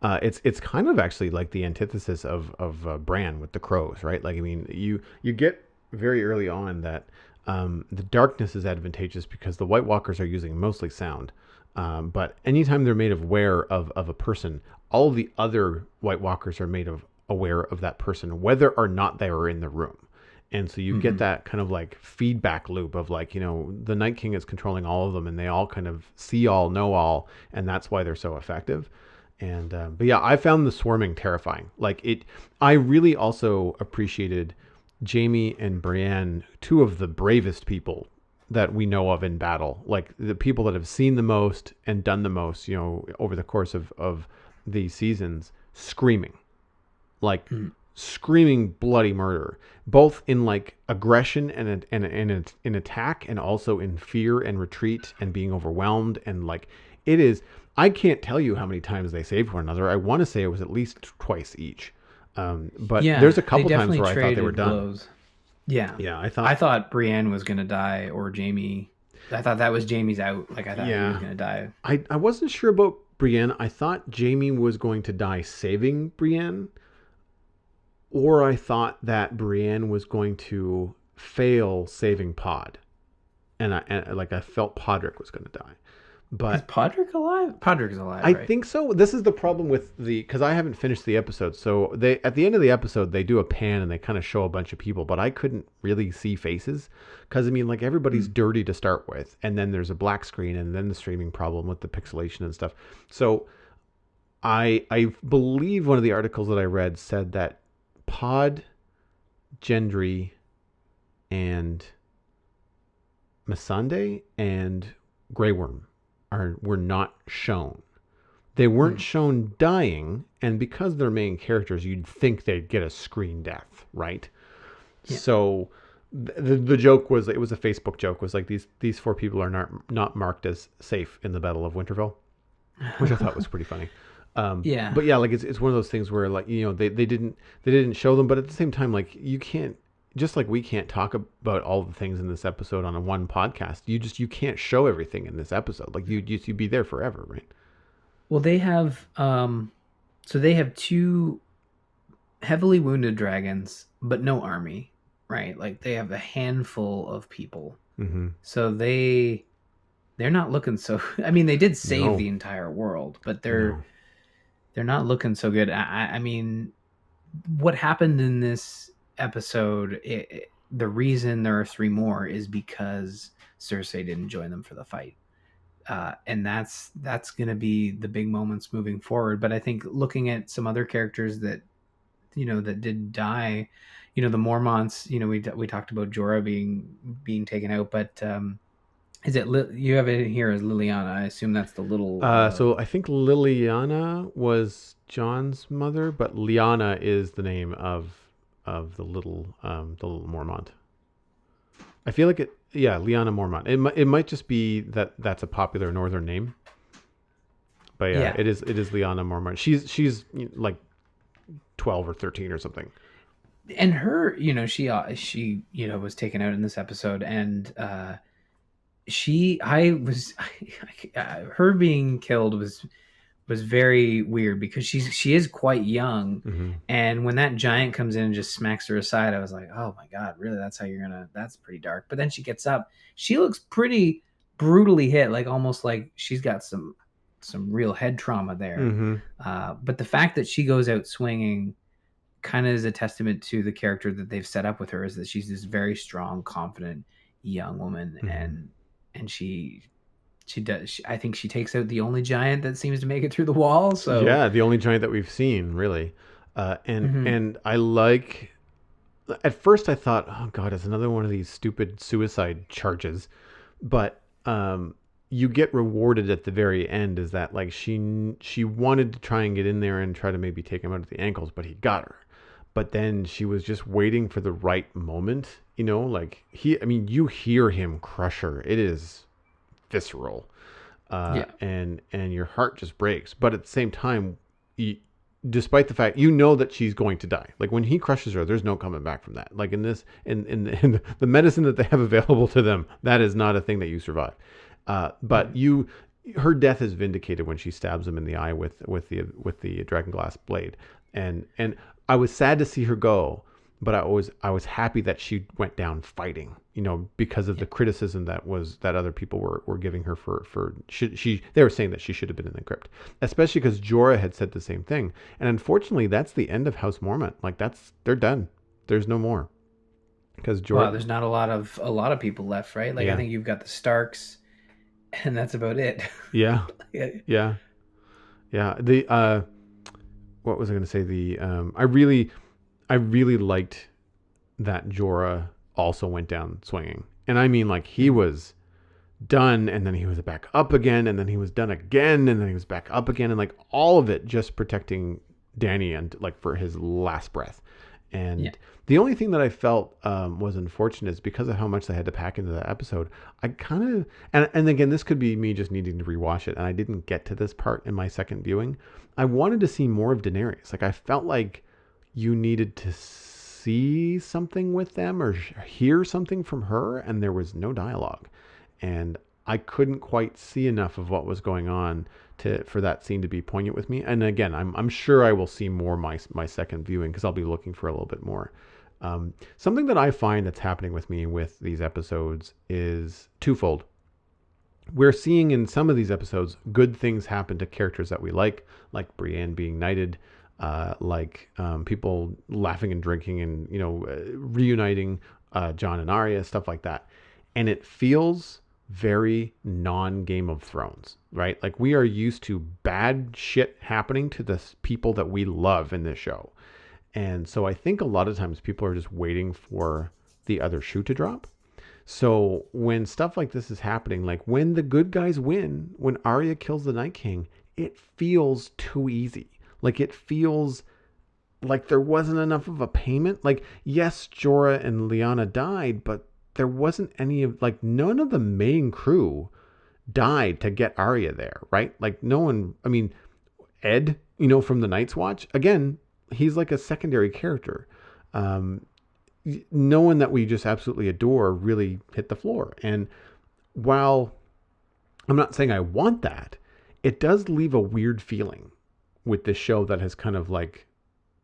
It's kind of actually like the antithesis of Bran with the crows, right? Like, I mean, you get very early on that The darkness is advantageous because the White Walkers are using mostly sound. But anytime they're made aware of a person, all the other White Walkers are made of aware of that person, whether or not they are in the room. And so you get Mm-hmm. that kind of like feedback loop of like, the Night King is controlling all of them and they all kind of see all, know all. And that's why they're so effective. And, but yeah, I found the swarming terrifying. I really also appreciated Jamie and Brienne, two of the bravest people that we know of in battle, like the people that have seen the most and done the most, over the course of these seasons, screaming, like Mm. screaming bloody murder, both in like aggression and in attack, and also in fear and retreat and being overwhelmed. And like it is, I can't tell you how many times they saved one another. I want to say it was at least twice each. But Yeah, there's a they couple times definitely where I thought they were traded done. blows. Yeah. Yeah, I thought Brienne was gonna die or Jamie. I thought that was Jamie's out. Like I thought he was yeah, gonna die. I wasn't sure about Brienne. I thought Jamie was going to die saving Brienne, or I thought that Brienne was going to fail saving Pod, and I felt Podrick was going to die, Is but Podrick alive? Podrick's alive, I right? think so. This is the problem with because I haven't finished the episode. So they at the end of the episode they do a pan and they kind of show a bunch of people, but I couldn't really see faces because I mean like everybody's Mm. dirty to start with, and then there's a black screen, and then the streaming problem with the pixelation and stuff. So I believe one of the articles that I read said that Pod, Gendry, and Missandei and Grey Worm were not shown. They weren't Mm. shown dying, and because they're main characters, you'd think they'd get a screen death, right? Yeah. So the joke was, it was a Facebook joke, was like these four people are not marked as safe in the Battle of Winterfell, which I thought was pretty funny. Yeah. But yeah, like it's one of those things where like they didn't show them, but at the same time, like you can't, just like we can't talk about all the things in this episode on a one podcast. You can't show everything in this episode. Like you'd be there forever, right? Well, they have so they have two heavily wounded dragons, but no army, right? Like they have a handful of people. Mm-hmm. So they're not looking so I mean, they did save No, the entire world, but no. they're not looking so good. I mean, what happened in this episode, the reason there are three more is because Cersei didn't join them for the fight. And that's going to be the big moments moving forward. But I think looking at some other characters that that did die, the Mormonts. We talked about Jorah being taken out, but is it you have it here as Liliana? I assume that's the little. So I think Liliana was John's mother, but Liana is the name of the little Mormont. I feel like it. Yeah, Liana Mormont. It might just be that that's a popular northern name, but yeah, Yeah, it is Liana Mormont. She's like 12 or 13 or something. and her, she was taken out in this episode, and her being killed was very weird because she is quite young, Mm-hmm. and when that giant comes in and just smacks her aside, I was like, oh my god, really? That's how you're gonna? That's pretty dark. But then she gets up. She looks pretty brutally hit, like almost like she's got some real head trauma there. Mm-hmm. But the fact that she goes out swinging kind of is a testament to the character that they've set up with her, is that she's this very strong, confident young woman, Mm-hmm. and she does. I think she takes out the only giant that seems to make it through the wall. So Yeah, the only giant that we've seen, really. And mhm. and I like. At first, I thought, oh god, it's another one of these stupid suicide charges. But you get rewarded at the very end. Is that like she wanted to try and get in there and try to maybe take him out at the ankles, but he got her. But then she was just waiting for the right moment. Like I mean, you hear him crush her. It is visceral, Yeah, and your heart just breaks. But at the same time, despite the fact that she's going to die, like when he crushes her, there's no coming back from that. Like in this, in the medicine that they have available to them, that is not a thing that you survive. But her death is vindicated when she stabs him in the eye with the dragon glass blade, and I was sad to see her go, but I was happy that she went down fighting, because of Yeah. the criticism that other people were giving her for she they were saying that she should have been in the crypt, especially because Jorah had said the same thing. And unfortunately, that's the end of House Mormont. Like they're done. There's no more because Well, Jorah. there's not a lot of people left, right? Like I Yeah, think you've got the Starks, and that's about it. yeah, Yeah. yeah, yeah. The what was I going to say? I really liked that Jorah also went down swinging. And I mean, like, he Mhm. was done, and then he was back up again, and then he was done again, and then he was back up again, and like all of it just protecting Danny and like for his last breath. Yeah. And the only thing that I felt was unfortunate is because of how much they had to pack into that episode. I kind of, and again, this could be me just needing to rewatch it, and I didn't get to this part in my second viewing. I wanted to see more of Daenerys. Like I felt like you needed to see something with them or hear something from her, and there was no dialogue. And I couldn't quite see enough of what was going on for that scene to be poignant with me. And again, I'm sure I will see more my second viewing because I'll be looking for a little bit more. Something that I find that's happening with me with these episodes is twofold. We're seeing in some of these episodes good things happen to characters that we like Brienne being knighted, people laughing and drinking and reuniting John and Arya, stuff like that. And it feels very non Game of Thrones, right? Like we are used to bad shit happening to the people that we love in this show. And so I think a lot of times people are just waiting for the other shoe to drop. So when stuff like this is happening, like when the good guys win, when Arya kills the Night King, it feels too easy. Like it feels like there wasn't enough of a payment. Like yes, Jorah and Lyanna died, but there wasn't any of like none of the main crew died to get Arya there, right? Like no one. I mean, Ed, from the Night's Watch, again, he's like a secondary character. Um, no one that we just absolutely adore really hit the floor. And while I'm not saying I want that, it does leave a weird feeling with this show that has kind of like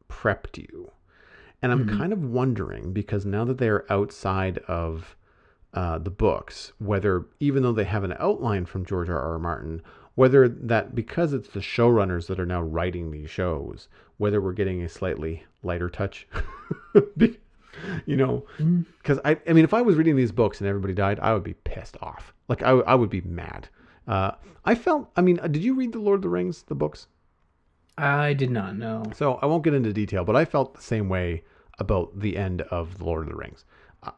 prepped you. And I'm Hmm. kind of wondering because now that they're outside of the books, whether even though they have an outline from George R. Martin, whether that because it's the showrunners that are now writing these shows, whether we're getting a slightly lighter touch, you know, Mm. because I mean, if I was reading these books and everybody died, I would be pissed off. Like I would be mad. I felt. I mean, did you read the Lord of the Rings, the books? I did not know. So I won't get into detail, but I felt the same way about the end of the Lord of the Rings.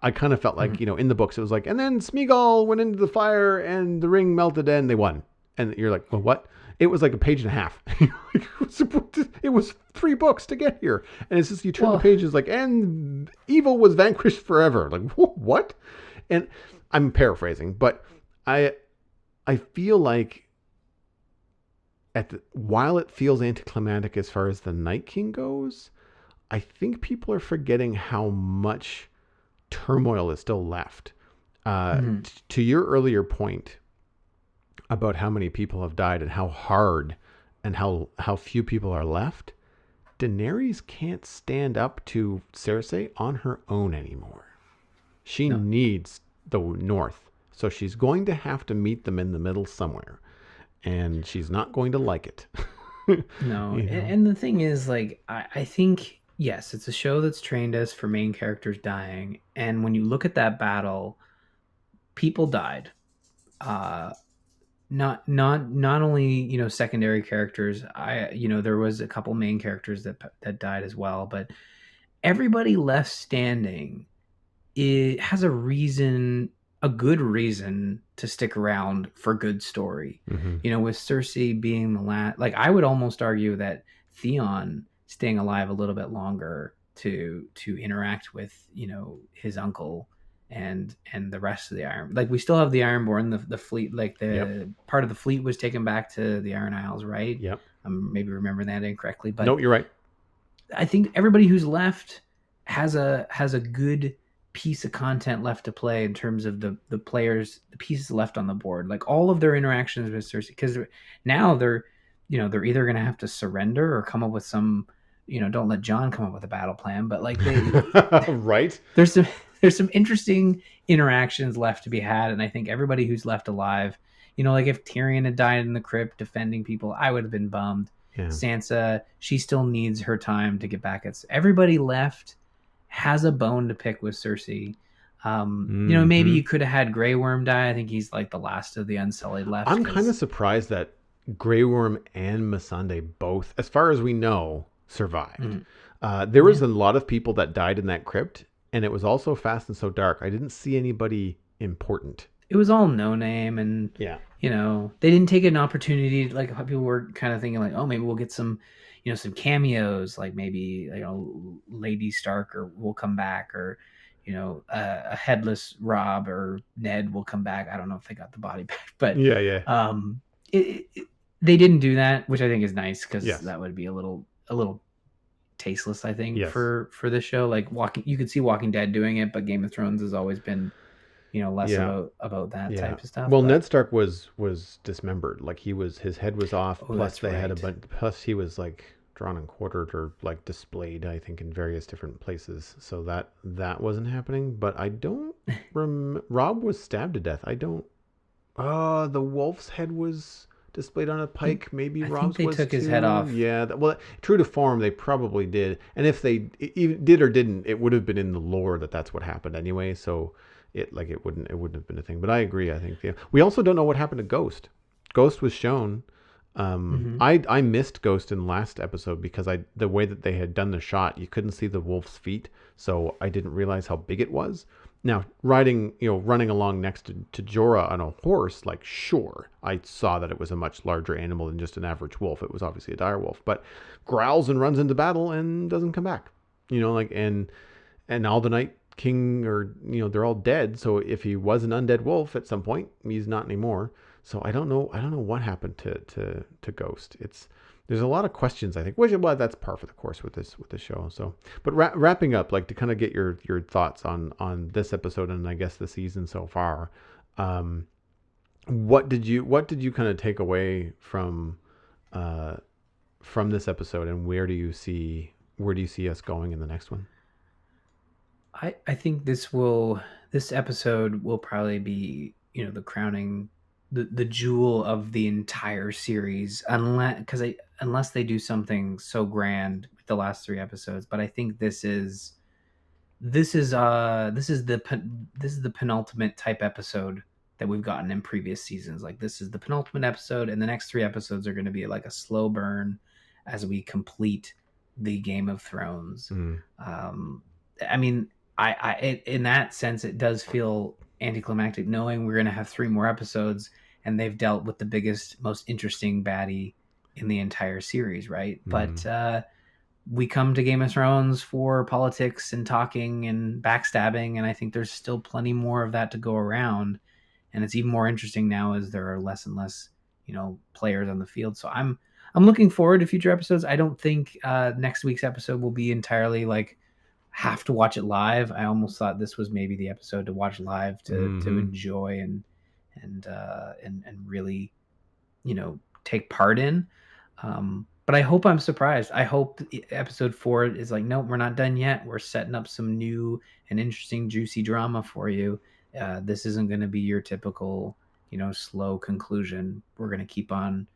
I kind of felt like, Mhm. in the books, it was like, and then Smeagol went into the fire and the ring melted and they won. And you're like, well, what? It was like a page and a half. It was 3 books to get here. And it's just, you turn the Well, pages like, and evil was vanquished forever. Like, what? And I'm paraphrasing, but I, I feel like while it feels anticlimactic as far as the Night King goes, I think people are forgetting how much turmoil is still left. mhm. To your earlier point about how many people have died and how hard and how few people are left, Daenerys can't stand up to Cersei on her own anymore. She No, needs the North. So she's going to have to meet them in the middle somewhere. And she's not going to like it. no. you And, know? and the thing is, like, I think, yes, it's a show that's trained us for main characters dying. And when you look at that battle, people died. Uh, not only secondary characters. There was a couple main characters that died as well, but everybody left standing, it has a reason, a good reason to stick around for good story. Mm-hmm. With Cersei being the last, like I would almost argue that Theon staying alive a little bit longer to interact with his uncle and the rest of the Iron. Like we still have the Ironborn, the fleet, like Yep. the part of the fleet was taken back to the Iron Isles, right? Yep. I'm maybe remembering that incorrectly, No, but you're right. I think everybody who's left has a good piece of content left to play in terms of the players, the pieces left on the board, like all of their interactions with Cersei, because now they're either going to have to surrender or come up with some don't let John come up with a battle plan, but like they Right? there's some there's some interesting interactions left to be had, and I think everybody who's left alive, like if Tyrion had died in the crypt defending people, I would have been bummed. Yeah. Sansa, she still needs her time to get back at everybody left has a bone to pick with Cersei. Maybe Hmm. you could have had Grey Worm die. I think he's like the last of the Unsullied left I'm kind of because surprised that Grey Worm and Missandei both, as far as we know, survived. There was yeah, a lot of people that died in that crypt, and it was also fast and so dark. I didn't see anybody important. it was all no name, and Yeah. they didn't take an opportunity. Like people were kind of thinking, like, oh, maybe we'll get some cameos, like maybe Lady Stark or will come back, or a headless Rob or Ned will come back. I don't know if they got the body back, but Yeah, yeah. um, they didn't do that, which I think is nice because Yes. that would be a little tasteless, I think, Yes. for this show. Like you could see Walking Dead doing it, but Game of Thrones has always been less Yeah. about that Yeah. type of stuff. Well, Ned But Stark was dismembered. Like his head was off. oh, Plus that's they had a right. bunch. Plus he was like drawn and quartered or like displayed. I think in various different places. So that wasn't happening. But I don't. Rob was stabbed to death. I don't. The wolf's head was displayed on a think pike. Maybe I think Rob's they was took his head too. off. Yeah. Well, true to form, they probably did. And if they even did or didn't, it would have been in the lore that that's what happened anyway. So it wouldn't have been a thing. But I agree. I think we also don't know what happened to Ghost. Ghost was shown. Hmm. I missed Ghost in the last episode because the way that they had done the shot, you couldn't see the wolf's feet, so I didn't realize how big it was. Now, running along next to Jorah on a horse, like, sure, I saw that it was a much larger animal than just an average wolf. It was obviously a dire wolf, but growls and runs into battle and doesn't come back. Like, and all the Night King they're all dead. So if he was an undead wolf at some point, he's not anymore. So I don't know. I don't know what happened to Ghost. There's a lot of questions. I think. Well, that's par for the course with this show. So, but wrapping up, like to kind of get your thoughts on this episode and I guess the season so far. Um, what did you kind of take away uh, from this episode, and where do you see us going in the next one? I think this episode will probably be the crowning the jewel of the entire series, unless they do something so grand with the last three episodes. But I think this is the penultimate type episode that we've gotten in previous seasons. Like this is the penultimate episode, and the next three episodes are going to be like a slow burn as we complete the Game of Thrones. Mm. Um, I mean, in that sense, it does feel anticlimactic knowing we're going to have three more episodes, and they've dealt with the biggest, most interesting baddie in the entire series, right? Mm. But we come to Game of Thrones for politics and talking and backstabbing, and I think there's still plenty more of that to go around. And it's even more interesting now as there are less and less, players on the field. So I'm looking forward to future episodes. I don't think next week's episode will be entirely like have to watch it live. I almost thought this was maybe the episode to watch live to Mm-hmm. enjoy and really take part in. But I hope I'm surprised. I hope episode 4 is like, no, we're not done yet. We're setting up some new and interesting, juicy drama for you. This isn't going to be your typical, slow conclusion. We're going to keep on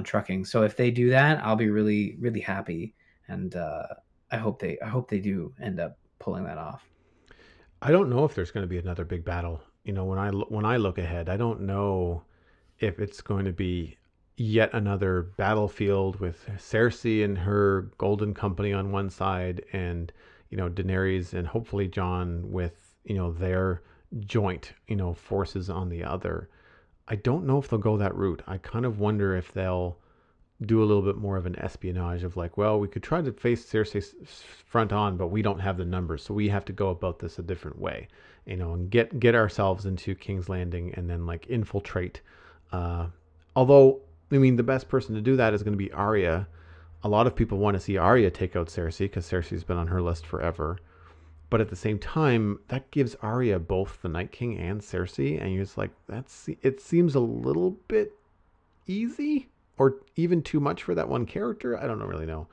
trucking. So if they do that, I'll be really, really happy. And I hope they do end up pulling that off. I don't know if there's going to be another big battle. When I look ahead, I don't know if it's going to be yet another battlefield with Cersei and her Golden Company on one side, and Daenerys and hopefully Jon with their joint forces on the other. I don't know if they'll go that route. I kind of wonder if they'll do a little bit more of an espionage of like, well, we could try to face Cersei front on, but we don't have the numbers, so we have to go about this a different way, and get ourselves into King's Landing and then like infiltrate. Uh, Although, I mean, the best person to do that is going to be Arya. A lot of people want to see Arya take out Cersei because Cersei's been on her list forever. But at the same time, that gives Arya both the Night King and Cersei, and you're just like, it seems a little bit easy or even too much for that one character. I don't really know.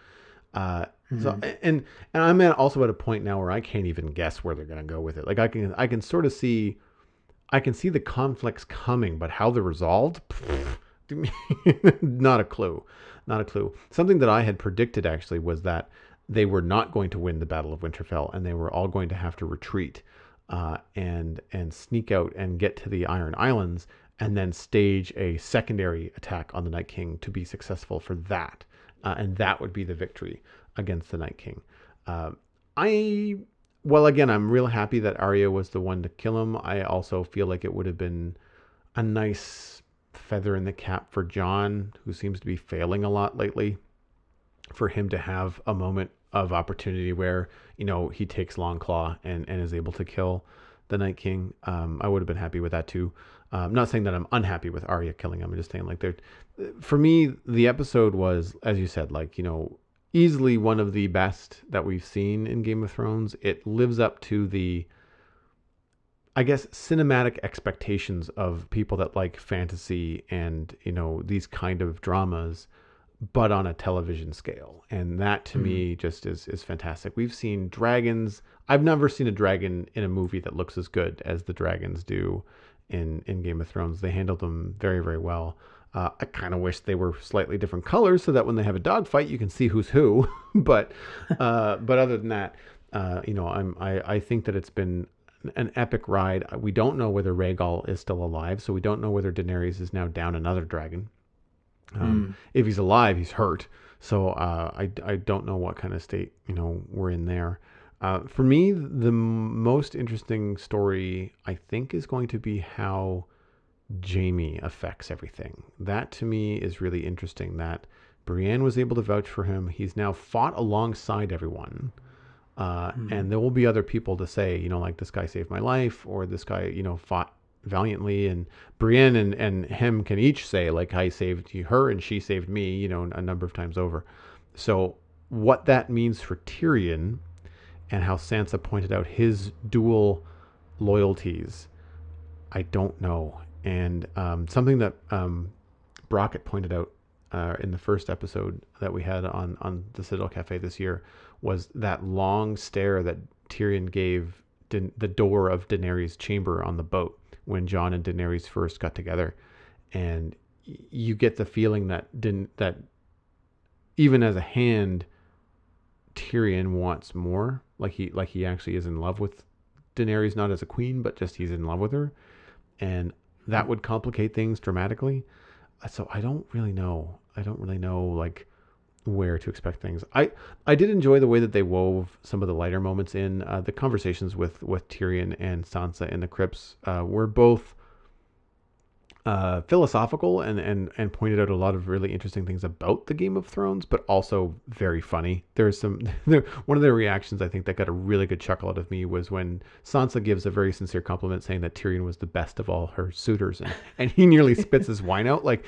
So Mhm. and I'm also at a point now where I can't even guess where they're going to go with it. Like I can sort of see I can see the conflicts coming, but how they're resolved, not a clue. Not a clue. Something that I had predicted actually was that they were not going to win the Battle of Winterfell, and they were all going to have to retreat and sneak out and get to the Iron Islands, and then stage a secondary attack on the Night King to be successful for that, and that would be the victory against the Night King. Uh, I well, again, I'm real happy that Arya was the one to kill him. I also feel like it would have been a nice feather in the cap for Jon, who seems to be failing a lot lately, for him to have a moment of opportunity where, he takes Longclaw and is able to kill the Night King. I would have been happy with that too. I'm not saying that I'm unhappy with Arya killing him. I'm just saying, like, for me, the episode was, as you said, like, easily one of the best that we've seen in Game of Thrones. It lives up to the, I guess, cinematic expectations of people that like fantasy and, these kind of dramas, but on a television scale. And that to Mhm. me just is fantastic. We've seen dragons. I've never seen a dragon in a movie that looks as good as the dragons do in Game of Thrones. They handled them very, very well. I kind of wish they were slightly different colors so that when they have a dogfight, you can see who's who. but other than that, I think that it's been an epic ride. We don't know whether Rhaegal is still alive, so we don't know whether Daenerys is now down another dragon. Mm. If he's alive, he's hurt. So I don't know what kind of state we're in there. For me, the most interesting story I think is going to be how Jamie affects everything. That to me is really interesting. That Brienne was able to vouch for him. He's now fought alongside everyone. And Mhm. there will be other people to say, like, this guy saved my life, or this guy, fought valiantly. And Brienne and him can each say, like, I saved her and she saved me, a number of times over. So what that means for Tyrion and how Sansa pointed out his dual loyalties, I don't know. And something that Brockett pointed out in the first episode that we had on the Citadel Cafe this year was that long stare that Tyrion gave the door of Daenerys' chamber on the boat when Jon and Daenerys first got together, and you get the feeling that even as a hand, Tyrion wants more. Like he actually is in love with Daenerys, not as a queen, but just he's in love with her, and that Mhm. would complicate things dramatically. So I don't really know. I don't really know, like, where to expect things. I did enjoy the way that they wove some of the lighter moments in. The conversations with Tyrion and Sansa in the crypts were both philosophical and pointed out a lot of really interesting things about the Game of Thrones, but also very funny. There's some one of their reactions I think that got a really good chuckle out of me was when Sansa gives a very sincere compliment saying that Tyrion was the best of all her suitors, and he nearly spits his wine out, like,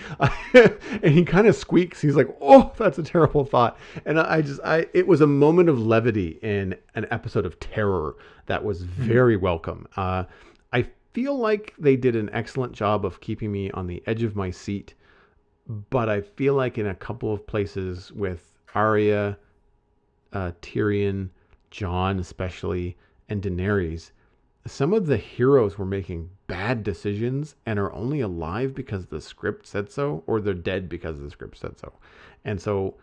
and he kind of squeaks. He's like, "Oh, that's a terrible thought." And I it was a moment of levity in an episode of terror that was Mhm. very welcome. I feel like they did an excellent job of keeping me on the edge of my seat, but I feel like in a couple of places with Arya, Tyrion, Jon especially, and Daenerys, some of the heroes were making bad decisions and are only alive because the script said so, or they're dead because the script said so. And so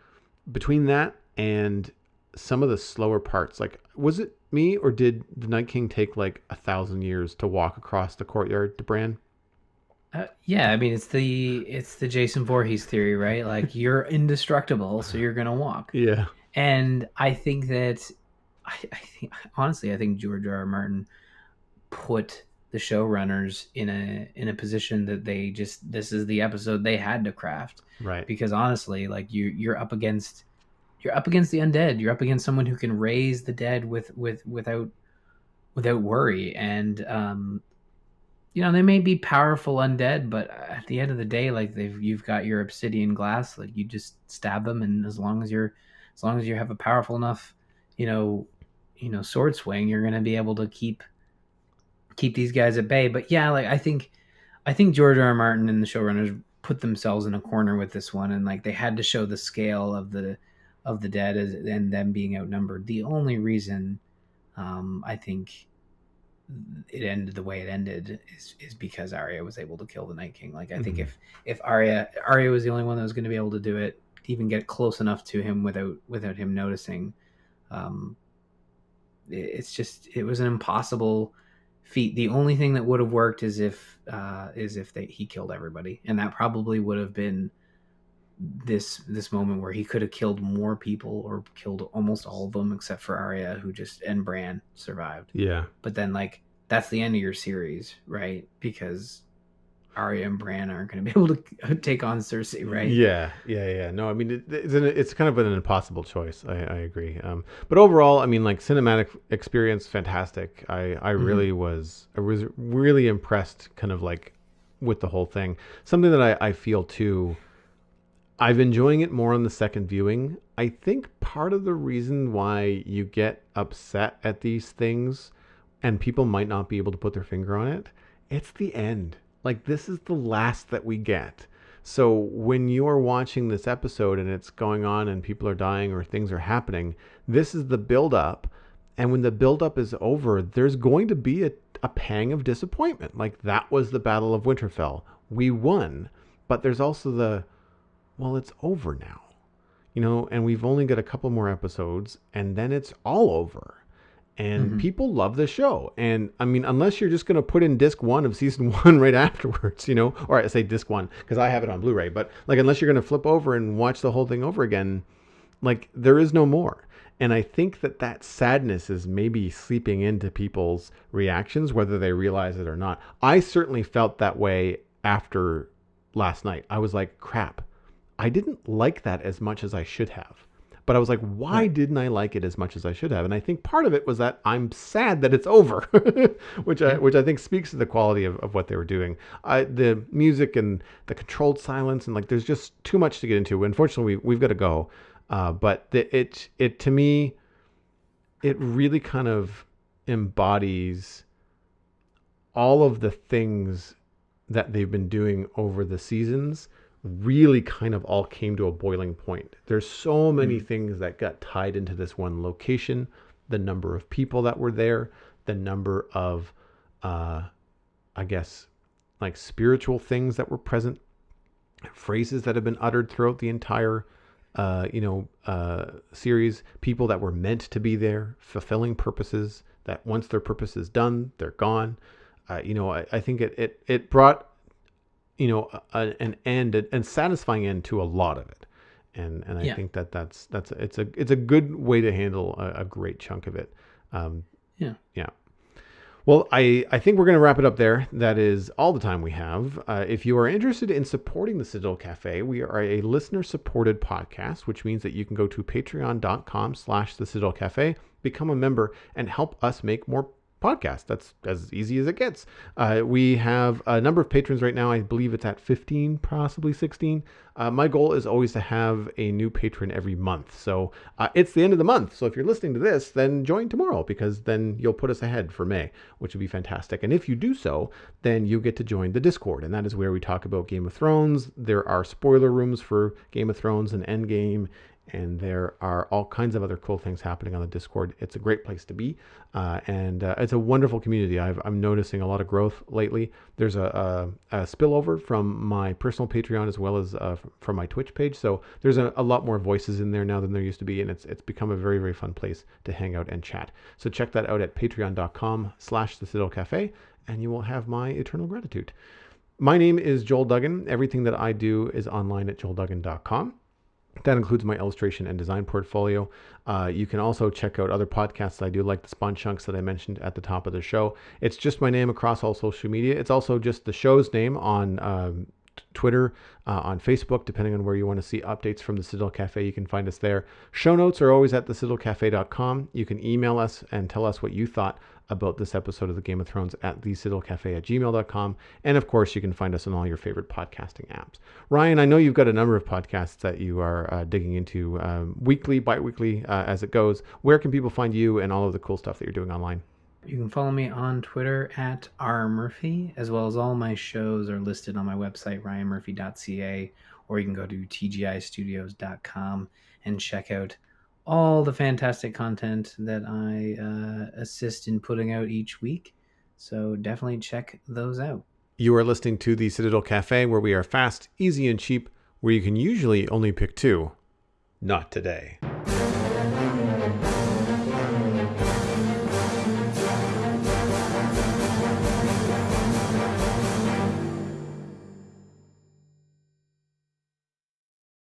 between that and some of the slower parts, like, was it me or did the Night King take like 1,000 years to walk across the courtyard to Bran? Yeah, I mean it's the Jason Voorhees theory, right? Like you're indestructible, so you're gonna walk. Yeah. And I think that I think honestly, I think George R. R. Martin put the showrunners in a position that they just this is the episode they had to craft Right. because honestly, like you're up against the undead. You're up against someone who can raise the dead without worry. And they may be powerful undead, but at the end of the day, like you've got your obsidian glass. Like you just stab them, and as long as you have a powerful enough, you know, sword swing, you're gonna be able to keep these guys at bay. But yeah, like I think George R. R. Martin and the showrunners put themselves in a corner with this one, and like they had to show the scale of of the dead and them being outnumbered. The only reason I think it ended the way it ended is because Arya was able to kill the Night King. Like I think Mhm. if Arya was the only one that was going to be able to do it, even get close enough to him without him noticing, um, it was an impossible feat. The only thing that would have worked is if he killed everybody, and that probably would have been this moment where he could have killed more people or killed almost all of them except for Arya, who just and Bran survived. Yeah. But then like that's the end of your series, right? Because Arya and Bran aren't going to be able to take on Cersei, right? Yeah. No, I mean, it's kind of an impossible choice. I agree. But overall, I mean, like cinematic experience, fantastic. Mm-hmm. I was really impressed, kind of like with the whole thing. Something that I feel too. I've enjoying it more on the second viewing. I think part of the reason why you get upset at these things and people might not be able to put their finger on it, it's the end. Like this is the last that we get. So when you're watching this episode and it's going on and people are dying or things are happening, this is the build up. And when the build up is over, there's going to be a pang of disappointment. Like that was the Battle of Winterfell. We won. But there's also the, well, it's over now, and we've only got a couple more episodes and then it's all over. And Mm-hmm. people love the show. And I mean, unless you're just going to put in disc one of season one right afterwards, or I say disc one because I have it on Blu ray, but like, unless you're going to flip over and watch the whole thing over again, like, there is no more. And I think that sadness is maybe seeping into people's reactions, whether they realize it or not. I certainly felt that way after last night. I was like, crap, I didn't like that as much as I should have. But I was like, why Right. didn't I like it as much as I should have? And I think part of it was that I'm sad that it's over, which I Yeah. which I think speaks to the quality of what they were doing. The music and the controlled silence and like there's just too much to get into. Unfortunately, we've got to go. But it to me, it really kind of embodies all of the things that they've been doing over the seasons really kind of all came to a boiling point. There's so many Mm-hmm. things that got tied into this one location, the number of people that were there, the number of, uh, I guess, like spiritual things that were present, phrases that have been uttered throughout the entire, series, people that were meant to be there, fulfilling purposes that once their purpose is done, they're gone. I think it brought an end and satisfying end to a lot of it, and I Yeah. think that's it's a good way to handle a great chunk of it. Um, Yeah. yeah. Well, I think we're going to wrap it up there. That is all the time we have. If you are interested in supporting the Citadel Cafe, we are a listener-supported podcast, which means that you can go to patreon.com/the Citadel Cafe, become a member, and help us make more podcasts. That's as easy as it gets. We have a number of patrons right now. I believe it's at 15, possibly 16. My goal is always to have a new patron every month. So it's the end of the month. So if you're listening to this, then join tomorrow because then you'll put us ahead for May, which would be fantastic. And if you do so, then you get to join the Discord. And that is where we talk about Game of Thrones. There are spoiler rooms for Game of Thrones and Endgame, and there are all kinds of other cool things happening on the Discord. It's a great place to be, and it's a wonderful community. I'm noticing a lot of growth lately. There's a spillover from my personal Patreon as well as from my Twitch page, so there's a lot more voices in there now than there used to be, and it's become a very, very fun place to hang out and chat. So check that out at patreon.com/the Citadel Cafe, and you will have my eternal gratitude. My name is Joel Duggan. Everything that I do is online at joelduggan.com. That includes my illustration and design portfolio. You can also check out other podcasts I do, like the Spawn Chunks that I mentioned at the top of the show. It's just my name across all social media. It's also just the show's name on Twitter, on Facebook, depending on where you want to see updates from the Citadel Cafe. You can find us there. Show notes are always at thecitadelcafe.com. You can email us and tell us what you thought about this episode of the Game of Thrones at thecitadelcafe@gmail.com. And of course, you can find us on all your favorite podcasting apps. Ryan, I know you've got a number of podcasts that you are digging into weekly, bi-weekly, as it goes. Where can people find you and all of the cool stuff that you're doing online? You can follow me on Twitter at rmurphy, as well as all my shows are listed on my website, ryanmurphy.ca, or you can go to tgistudios.com and check out all the fantastic content that I assist in putting out each week. So definitely check those out. You are listening to the Citadel Cafe, where we are fast, easy, and cheap, where you can usually only pick two. Not today.